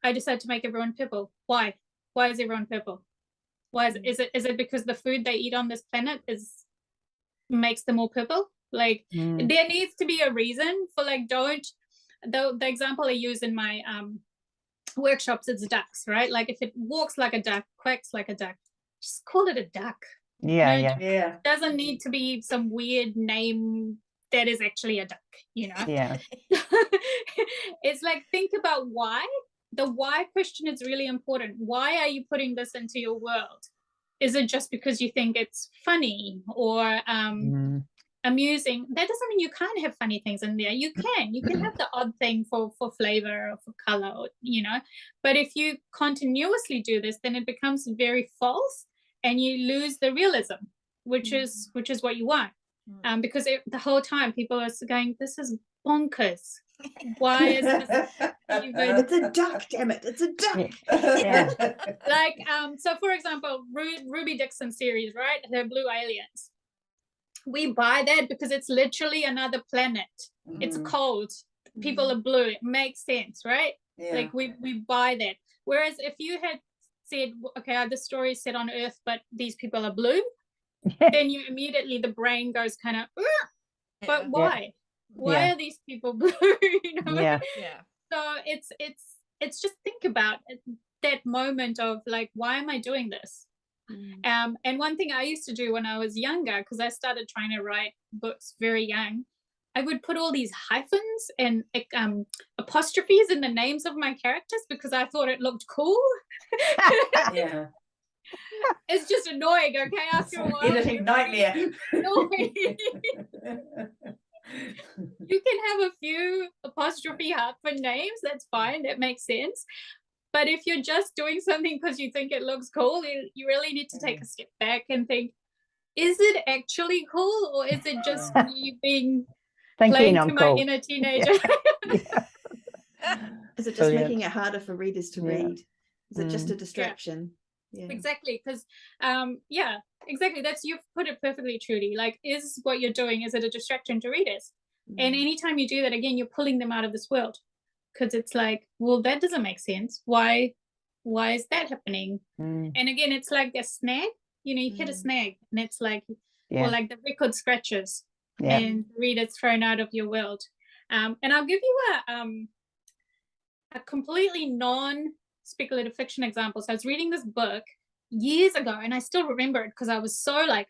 I decided to make everyone purple. Why is everyone purple? Why is it because the food they eat on this planet makes them all purple? Like, there needs to be a reason for, like, don't, the example I use in my workshops, it's ducks, right? Like, if it walks like a duck, quacks like a duck, just call it a duck. It doesn't need to be some weird name that is actually a duck, you know. It's like, think about why. The why question is really important. Why are you putting this into your world? Is it just because you think it's funny or amusing? That doesn't mean you can't have funny things in there. You can have the odd thing for flavor or for color, or, you know. But if you continuously do this, then it becomes very false, and you lose the realism, which is what you want. Because the whole time people are going, this is bonkers. Why is this even... It's a duck, damn it, it's a duck. Like, so for example, Ruby Dixon series, right? The Blue Aliens. We buy that because it's literally another planet. It's cold. People are blue. It makes sense, right? Like, we buy that. Whereas if you had said, okay, this story is set on Earth, but these people are blue, then you immediately, the brain goes kind of, but why? Why are these people blue? You know? So it's just think about that moment of, like, why am I doing this? And one thing I used to do when I was younger, because I started trying to write books very young, I would put all these hyphens and apostrophes in the names of my characters because I thought it looked cool. It's just annoying, okay? After a while, editing nightmare. Annoying. You can have a few apostrophe hyphen names, that's fine, that makes sense. But if you're just doing something because you think it looks cool, you really need to take a step back and think, is it actually cool, or is it just me being playing to my inner teenager? Is it just making it harder for readers to read? Is it just a distraction? Exactly, because exactly, that's, you've put it perfectly, Trudy. Like, is what you're doing, is it a distraction to readers? And anytime you do that, again, you're pulling them out of this world, because it's like, well, that doesn't make sense. Why is that happening? And again, it's like a snag, you know, you hit a snag, and it's like, or like the record scratches, and readers thrown out of your world. And I'll give you a completely non-speculative fiction example. So I was reading this book years ago, and I still remember it because I was so like,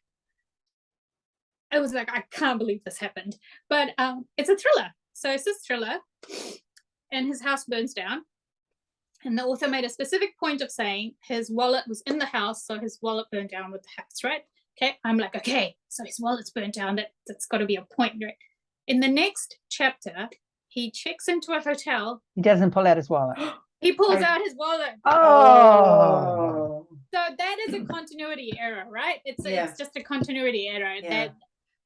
it was like, I can't believe this happened. But it's a thriller. So it's this thriller, and his house burns down, And the author made a specific point of saying his wallet was in the house, so his wallet burned down with the house, right? Okay, I'm like, okay, so his wallet's burnt down, that's got to be a point, right? In the next chapter, he checks into a hotel. He doesn't pull out his wallet. He pulls out his wallet. Oh. So that is a continuity error, right? It's just a continuity error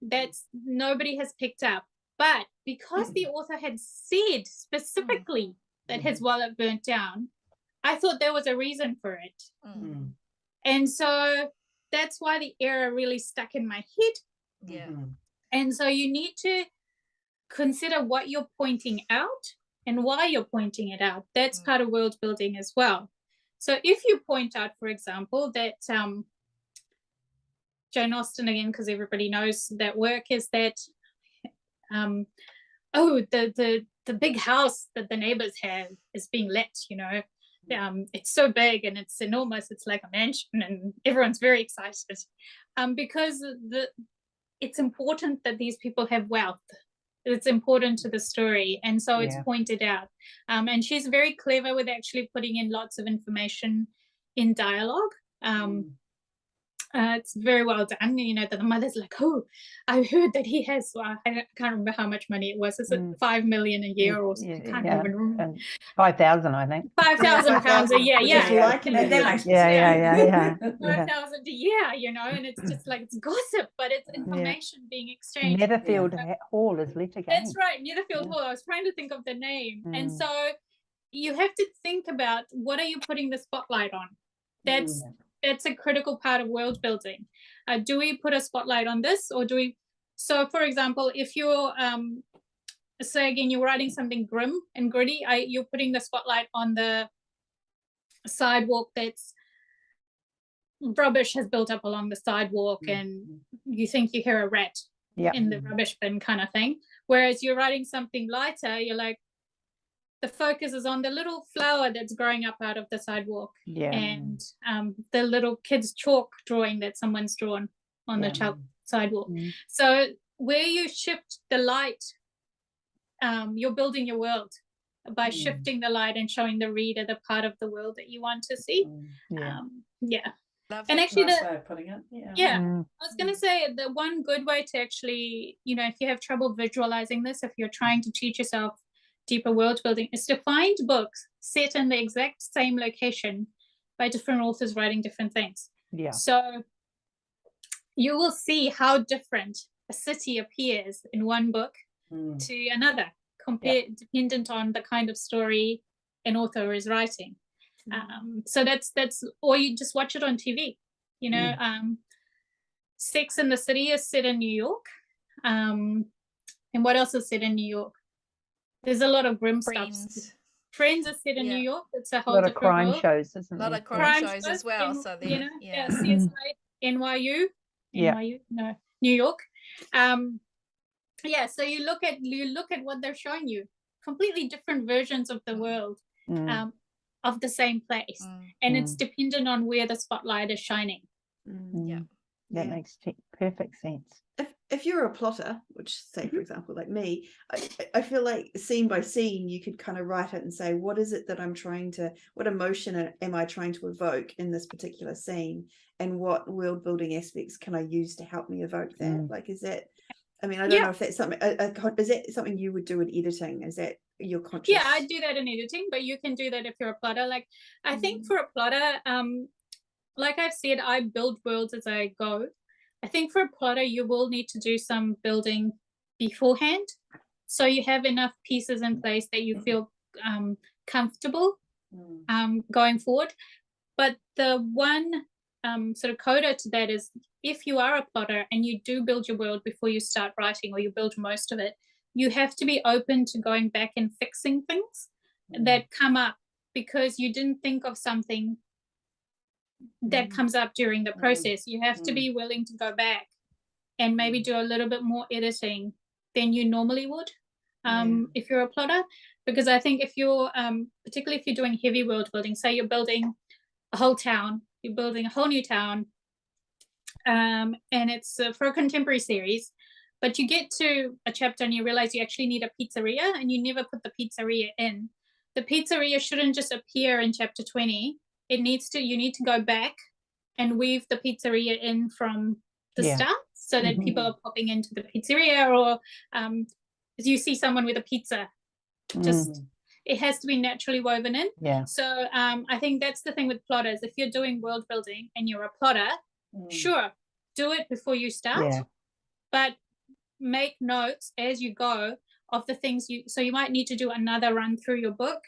that's nobody has picked up. But because the author had said specifically that his wallet burnt down, I thought there was a reason for it. And so that's why the error really stuck in my head. Yeah. And so you need to consider what you're pointing out and why you're pointing it out. That's part of world building as well. So if you point out, for example, that Jane Austen, again, because everybody knows that work, is that the big house that the neighbors have is being let, you know. It's so big and it's enormous, it's like a mansion, and everyone's very excited because it's important that these people have wealth. It's important to the story, and so it's pointed out. And she's very clever with actually putting in lots of information in dialogue. It's very well done. You know, that the mother's like, oh, I heard that he has, I can't remember how much money it was. Is it 5 million a year or something? I can't even remember. 5,000, I think. £5,000 a year. Yeah. 5,000 a year, you know, and it's just like, it's gossip, but it's information being exchanged. Netherfield Hall is lit again. That's right, Netherfield Hall. I was trying to think of the name. And so you have to think about, what are you putting the spotlight on? That's a critical part of world building. Do we put a spotlight on this, or do we? So, for example, if you're, say again, you're writing something grim and gritty, you're putting the spotlight on the sidewalk that's rubbish has built up along the sidewalk, and you think you hear a rat in the rubbish bin kind of thing. Whereas you're writing something lighter, you're like, the focus is on the little flower that's growing up out of the sidewalk, and the little kid's chalk drawing that someone's drawn on the sidewalk. So where you shift the light, you're building your world by shifting the light and showing the reader the part of the world that you want to see. And actually, nice way of putting it. I was going to say, the one good way to actually, you know, if you have trouble visualizing this, if you're trying to teach yourself deeper world building, is to find books set in the exact same location by different authors writing different things. So you will see how different a city appears in one book to another, dependent on the kind of story an author is writing. So that's, or you just watch it on TV, you know. Sex and the City is set in New York. And what else is set in New York? There's a lot of grim stuff. Friends are set in New York. It's a whole lot of different crime world. shows, isn't A there? lot of crime shows as well. So you know, CSI, NYU, no, New York. So you look at what they're showing you. Completely different versions of the world, of the same place, and it's dependent on where the spotlight is shining. That makes perfect sense. If you're a plotter, which say for example like me, I feel like scene by scene you could kind of write it and say, what is it that I'm trying to, what emotion am I trying to evoke in this particular scene, and what world building aspects can I use to help me evoke that? Like, is that, I mean, I don't know if that's something, is that something you would do in editing? Is that your conscious? Yeah, I do that in editing, but you can do that if you're a plotter. Like, I think for a plotter, like I've said, I build worlds as I go. I think for a plotter, you will need to do some building beforehand, so you have enough pieces in place that you feel comfortable going forward. But the one sort of coda to that is, if you are a plotter and you do build your world before you start writing, or you build most of it, you have to be open to going back and fixing things that come up because you didn't think of something that comes up during the process. You have to be willing to go back and maybe do a little bit more editing than you normally would if you're a plotter. Because I think if you're, particularly if you're doing heavy world building, say you're building a whole town, you're building a whole new town, and it's for a contemporary series, but you get to a chapter and you realize you actually need a pizzeria, and you never put the pizzeria in. the pizzeria shouldn't just appear in chapter 20. You need to go back and weave the pizzeria in from the start, so that people are popping into the pizzeria, or you see someone with a pizza, just it has to be naturally woven in. So I think that's the thing with plotters. If you're doing world building and you're a plotter, sure, do it before you start, but make notes as you go of the things so you might need to do another run through your book,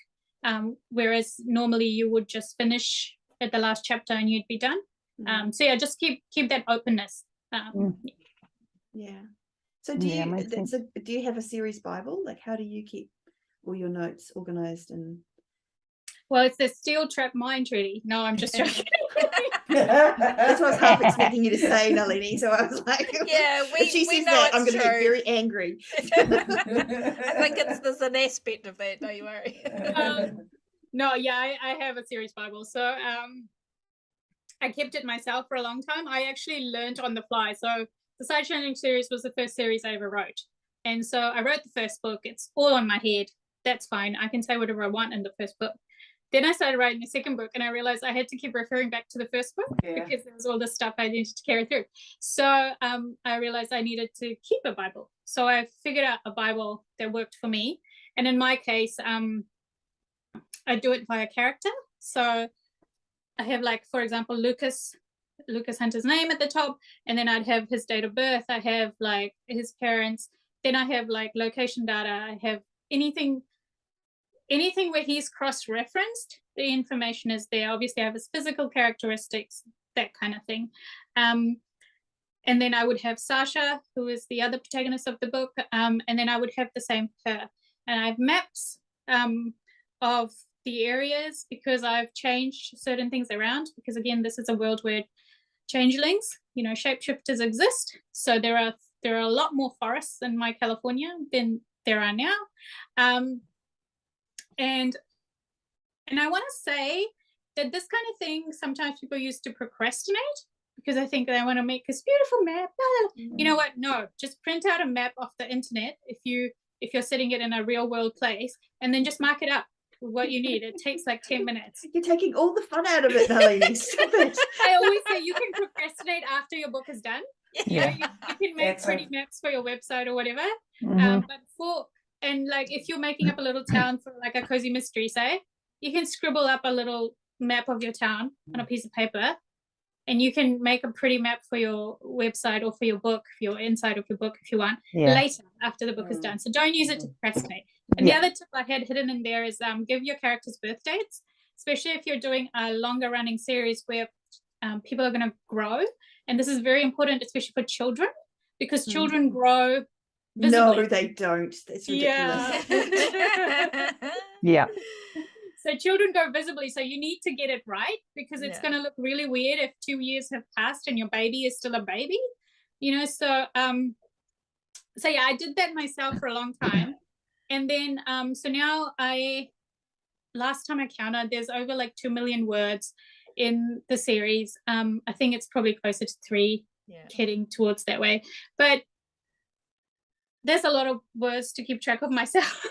whereas normally you would just finish at the last chapter and you'd be done. So yeah, just keep that openness. So do you have a series Bible? Like, how do you keep all your notes organized? And well, it's the steel trap mind treaty. No, I'm just joking. That's what I was half expecting you to say, Nalini. So I was like, yeah, if she says that, I'm going to get very angry. I think there's an aspect of that, don't you worry. No, yeah, I have a series Bible. So I kept it myself for a long time. I actually learned on the fly. So the Psy-Changeling series was the first series I ever wrote. And so I wrote the first book. It's all on my head. That's fine. I can say whatever I want in the first book. Then I started writing the second book, and I realized I had to keep referring back to the first book because there was all this stuff I needed to carry through. So I realized I needed to keep a Bible. So I figured out a Bible that worked for me. And in my case, I do it via character. So I have, like, for example, Lucas Hunter's name at the top, and then I'd have his date of birth. I have like his parents. Then I have like location data. I have anything where he's cross-referenced, the information is there. Obviously I have his physical characteristics, that kind of thing. And then I would have Sasha, who is the other protagonist of the book, and then I would have the same for her. And I have maps of the areas, because I've changed certain things around, because again, this is a world where changelings, shapeshifters exist. So there are a lot more forests in my California than there are now. And I want to say that this kind of thing, sometimes people used to procrastinate because I think they want to make this beautiful map. You know what? No, just print out a map off the internet if you're setting it in a real world place, and then just mark it up with what you need. It takes like 10 minutes. You're taking all the fun out of it, Nalini. Stop it. I always say you can procrastinate after your book is done. You can make pretty maps for your website or whatever. And like, if you're making up a little town for like a cozy mystery, say, you can scribble up a little map of your town on a piece of paper, and you can make a pretty map for your website or for your book, for your inside of your book, if you want, later after the book is done. So don't use it to procrastinate. And the other tip I had hidden in there is give your characters birth dates, especially if you're doing a longer running series where people are going to grow. And this is very important, especially for children, because children grow visibly. No, they don't. It's ridiculous. So children go visibly, so you need to get it right, because it's going to look really weird if 2 years have passed and your baby is still a baby, so yeah, I did that myself for a long time. And then so now last time I counted, there's over like 2 million words in the series. I think it's probably closer to 3, heading towards that way, but there's a lot of words to keep track of myself.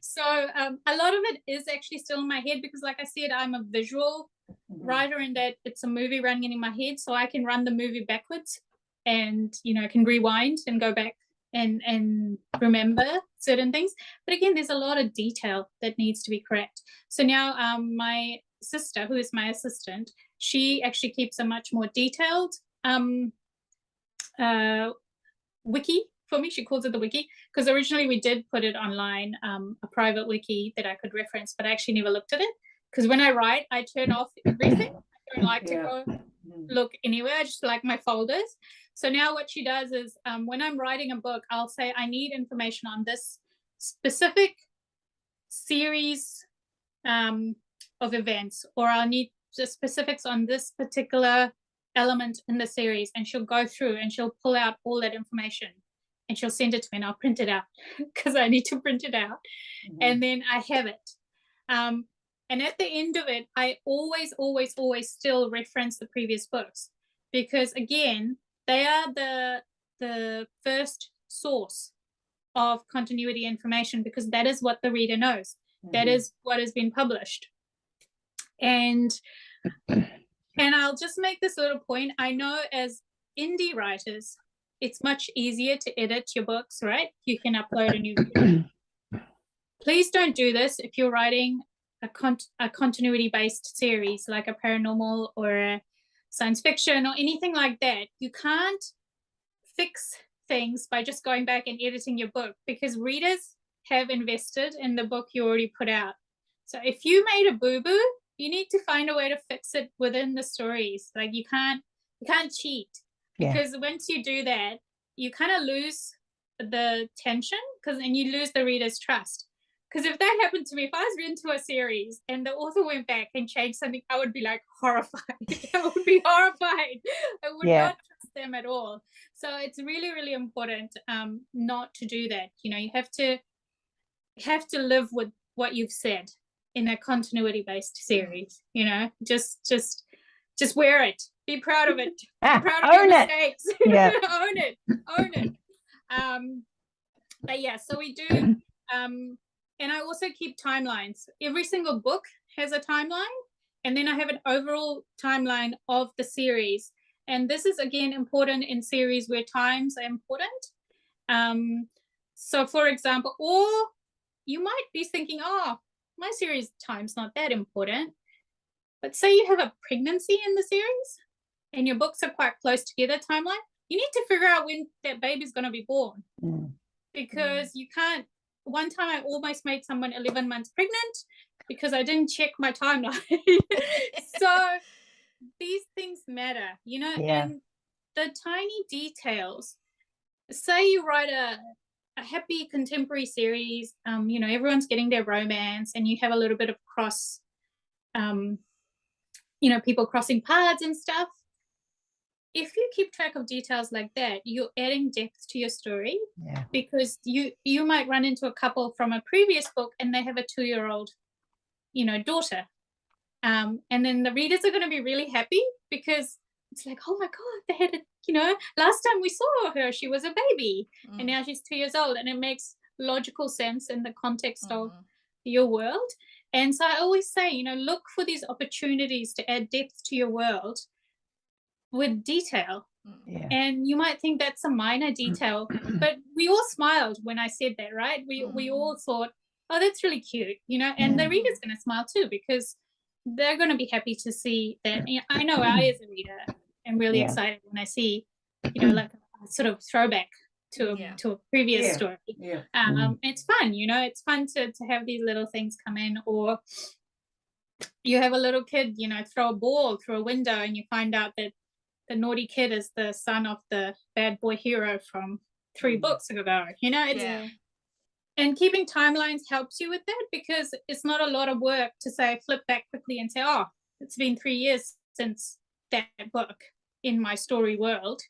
So a lot of it is actually still in my head, because like I said, I'm a visual writer in that it's a movie running in my head, so I can run the movie backwards and I can rewind and go back and remember certain things. But again, there's a lot of detail that needs to be correct. So now my sister, who is my assistant, she actually keeps a much more detailed wiki for me. She calls it the wiki, because originally we did put it online, a private wiki that I could reference, but I actually never looked at it, because when I write, I turn off everything. I don't like to go look anywhere. I just like my folders. So now what she does is when I'm writing a book, I'll say I need information on this specific series of events, or I'll need the specifics on this particular element in the series, and she'll go through and she'll pull out all that information and she'll send it to me, and I'll print it out because I need to print it out. And then I have it. And at the end of it, I always still reference the previous books, because again, they are the first source of continuity information, because that is what the reader knows. That is what has been published. And I'll just make this little point. I know as indie writers, it's much easier to edit your books, right? You can upload a new video. Please don't do this if you're writing a continuity-based series like a paranormal or a science fiction or anything like that. You can't fix things by just going back and editing your book, because readers have invested in the book you already put out. So if you made a boo-boo, you need to find a way to fix it within the stories. Like you can't cheat, because once you do that, you kind of lose the tension, and you lose the reader's trust. Because if that happened to me, if I was into a series and the author went back and changed something, I would be like horrified. I would be horrified. I would not trust them at all. So it's really, really important not to do that. You know, you have to live with what you've said in a continuity-based series. You know, just wear it. Be proud of it. Be proud of your mistakes. Yeah. Own it. But yeah, so we do. And I also keep timelines. Every single book has a timeline, and then I have an overall timeline of the series. And this is, again, important in series where times are important. So, for example, or you might be thinking, oh, my series time's not that important. But say you have a pregnancy in the series and your books are quite close together timeline, you need to figure out when that baby's going to be born. Because you can't. One time I almost made someone 11 months pregnant because I didn't check my timeline. So these things matter, you know, and the tiny details. Say you write a happy contemporary series, you know, everyone's getting their romance and you have a little bit of you know, people crossing paths and stuff. If you keep track of details like that, you're adding depth to your story, because you might run into a couple from a previous book and they have a 2-year-old, you know, daughter. And then the readers are going to be really happy because it's like, oh my God, they had a, you know, last time we saw her, she was a baby and now she's 2 years old. And it makes logical sense in the context of your world. And so I always say, you know, look for these opportunities to add depth to your world with detail. And you might think that's a minor detail, but we all smiled when I said that, right? We all thought, oh, that's really cute, you know, and the reader's going to smile too, because they're going to be happy to see that. You know, I know I, as a reader, am really excited when I see, you know, like a sort of throwback to a previous story. It's fun, you know, it's fun to have these little things come in. Or you have a little kid, you know, throw a ball through a window and you find out that the naughty kid is the son of the bad boy hero from 3 books ago, you know. And keeping timelines helps you with that, because it's not a lot of work to say, flip back quickly and say, oh, it's been 3 years since that book in my story world.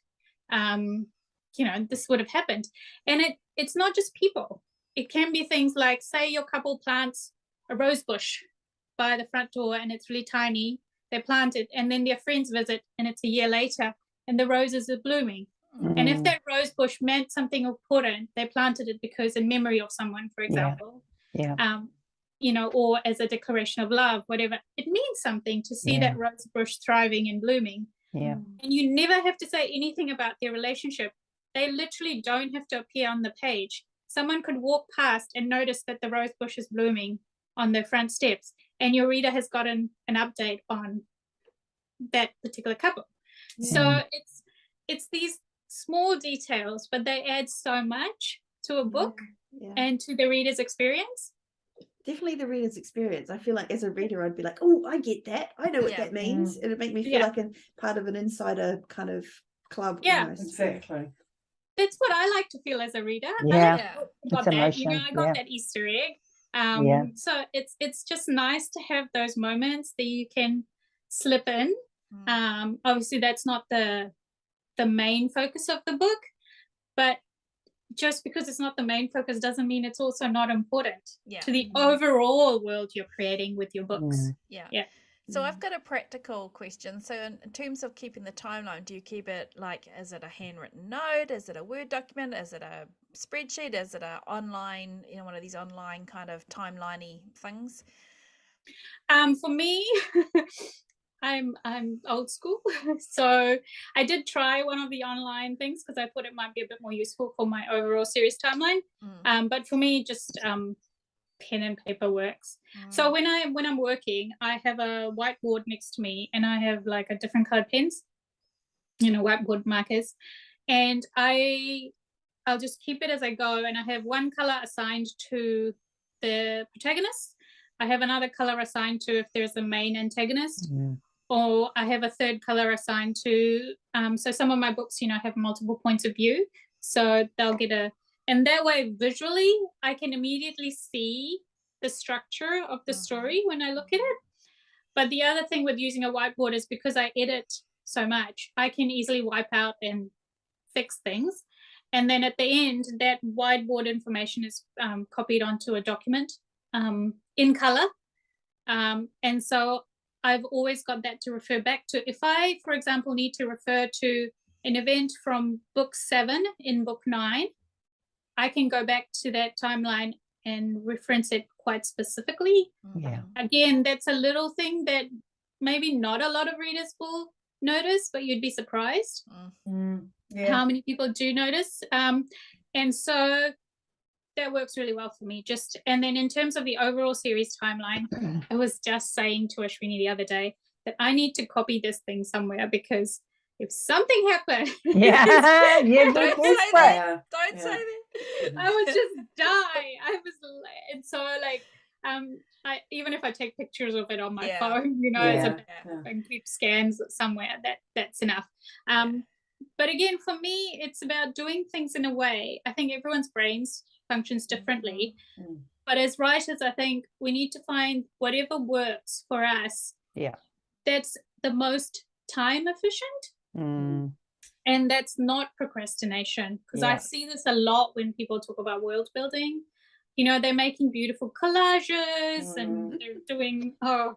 You know, this would have happened. And it's not just people. It can be things like, say your couple plants a rose bush by the front door and it's really tiny. They plant it and then their friends visit and it's a year later and the roses are blooming. And if that rose bush meant something important, they planted it because in memory of someone, for example, you know, or as a declaration of love, whatever. It means something to see that rose bush thriving and blooming. And you never have to say anything about their relationship. They literally don't have to appear on the page. Someone could walk past and notice that the rose bush is blooming on their front steps, and your reader has gotten an update on that particular couple. So it's these small details, but they add so much to a book and to the reader's experience. Definitely the reader's experience. I feel like as a reader, I'd be like, oh, I get that. I know what that means. It'd make me feel like a part of an insider kind of club. Almost. Exactly. That's what I like to feel as a reader. Yeah, I got that, you know, I got that Easter egg. So it's just nice to have those moments that you can slip in. Obviously that's not the main focus of the book, but just because it's not the main focus doesn't mean it's also not important to the overall world you're creating with your books. So I've got a practical question. So in terms of keeping the timeline, do you keep it like, is it a handwritten note? Is it a Word document? Is it a spreadsheet? Is it a online, one of these online kind of timeliney things? For me, I'm old school. So I did try one of the online things because I thought it might be a bit more useful for my overall series timeline. But for me, just pen and paper works. So when I'm working, I have a whiteboard next to me, and I have like a different colored pens, whiteboard markers, and I'll just keep it as I go. And I have one color assigned to the protagonist. I have another color assigned to if there's a main antagonist, or I have a third color assigned to. So some of my books, have multiple points of view, so they'll get and that way visually I can immediately see the structure of the story when I look at it. But the other thing with using a whiteboard is because I edit so much, I can easily wipe out and fix things. And then at the end, that whiteboard information is copied onto a document in color. And so I've always got that to refer back to. If I, for example, need to refer to an event from book 7 in book 9, I can go back to that timeline and reference it quite specifically. Yeah. Again, that's a little thing that maybe not a lot of readers will notice, but you'd be surprised how many people do notice. And so that works really well for me. And then in terms of the overall series timeline, I was just saying to Ashwini the other day that I need to copy this thing somewhere, because if something happened, Don't say that. I would just die. And so like, even if I take pictures of it on my phone, and keep scans somewhere, that's enough. But again, for me, it's about doing things in a way. I think everyone's brains functions differently, but as writers, I think we need to find whatever works for us. That's the most time efficient. And that's not procrastination, because I see this a lot when people talk about world building. They're making beautiful collages and they're doing the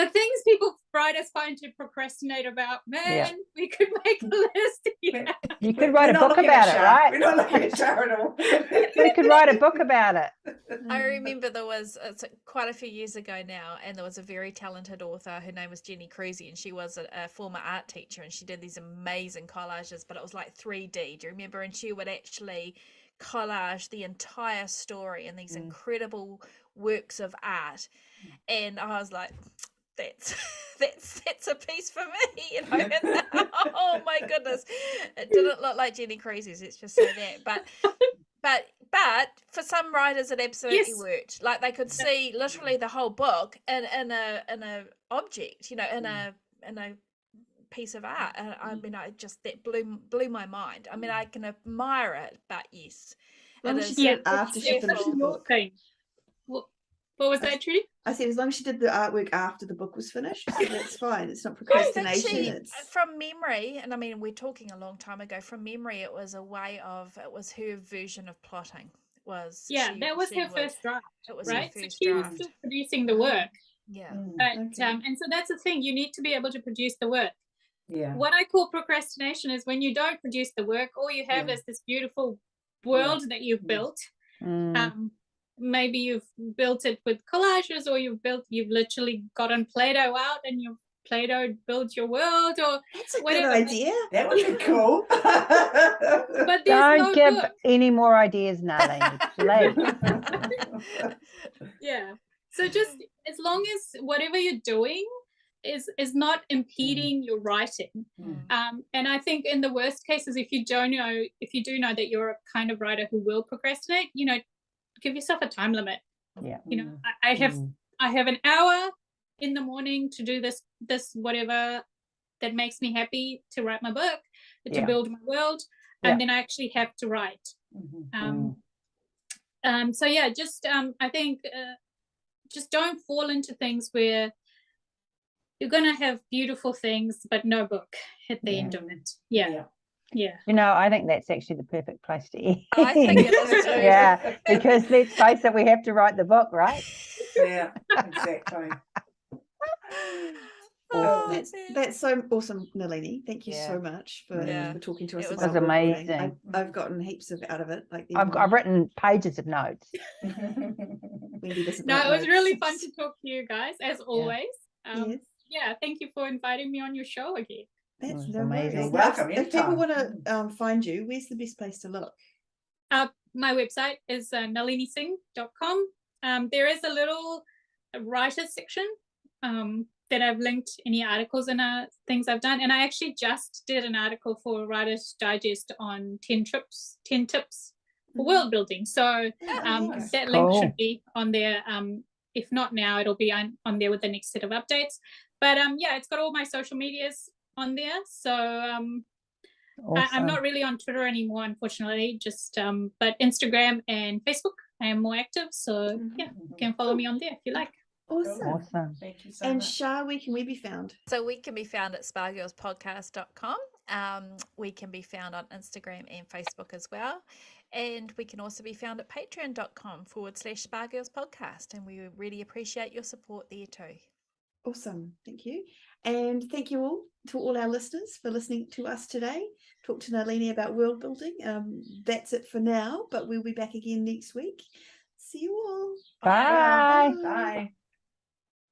things people writers find to procrastinate about. Man, we could make a list. You could write a book about it, right? We're not looking at Shar at all. We could write a book about it. I remember there was quite a few years ago now, and there was a very talented author. Her name was Jenny Cruzy, and she was a former art teacher, and she did these amazing collages, but it was like 3D. Do you remember? And she would actually collage the entire story in these incredible works of art, and I was like, that's a piece for me, And oh my goodness, it didn't look like Jenny Cruzy's, let's just say that, but for some writers it absolutely worked. Like they could see literally the whole book in a object, in a piece of art. And I mean, that blew my mind. I mean, I can admire it, but yes, after she finished the book. What was that, Trudy? I said as long as she did the artwork after the book was finished, so that's fine. It's not procrastination. From memory, and I mean we're talking a long time ago, from memory it was her version of plotting. That was her first draft. It was right? Her first draft. Was still producing the work. But and so that's the thing, you need to be able to produce the work. What I call procrastination is when you don't produce the work, all you have is this beautiful world that you've built. Maybe you've built it with collages, or you've literally gotten Play-Doh out and you've Play-Doh built your world, or that's a whatever. Good idea. That would be cool. But don't give any more ideas, Nalini, please. So just as long as whatever you're doing is not impeding your writing. And I think in the worst cases, if you do know that you're a kind of writer who will procrastinate, give yourself a time limit. I have an hour in the morning to do this whatever that makes me happy, to write my book, to build my world, and then I actually have to write. I think just don't fall into things where you're gonna have beautiful things but no book at the end of it. I think that's actually the perfect place to end. I think it is too. Because let's face it, we have to write the book, right? Exactly. Oh, That's yeah. that's so awesome, Nalini. Thank you Yeah. so much for, Yeah. for talking to us It was about It was worldbuilding. amazing. I've gotten heaps out of it. Like I've written pages of notes. Wendy doesn't No, write it was really notes. fun to talk to you guys, as always. Yes. Yeah, thank you for inviting me on your show again. It That's was no worries. amazing. You're welcome, If people anytime. want to find you, where's the best place to look? My website is nalinisingh.com. There is a little writer's section that I've linked any articles and things I've done. And I actually just did an article for Writer's Digest on 10 tips for world building. So nice. that link Cool. should be on there. If not now, it'll be on there with the next set of updates. But yeah, it's got all my social medias on there. So I'm not really on Twitter anymore, unfortunately. Just but Instagram and Facebook, I am more active. So yeah, you can follow me on there if you like. Awesome. Awesome. Thank you so And much. Shah, where can we be found? So we can be found at spargirlspodcast.com. We can be found on Instagram and Facebook as well. And we can also be found at patreon.com/spargirlspodcast. And we really appreciate your support there too. Awesome. Thank you. And thank you all to all our listeners for listening to us today. Talk to Nalini about world building. That's it for now, but we'll be back again next week. See you all. Bye. Bye.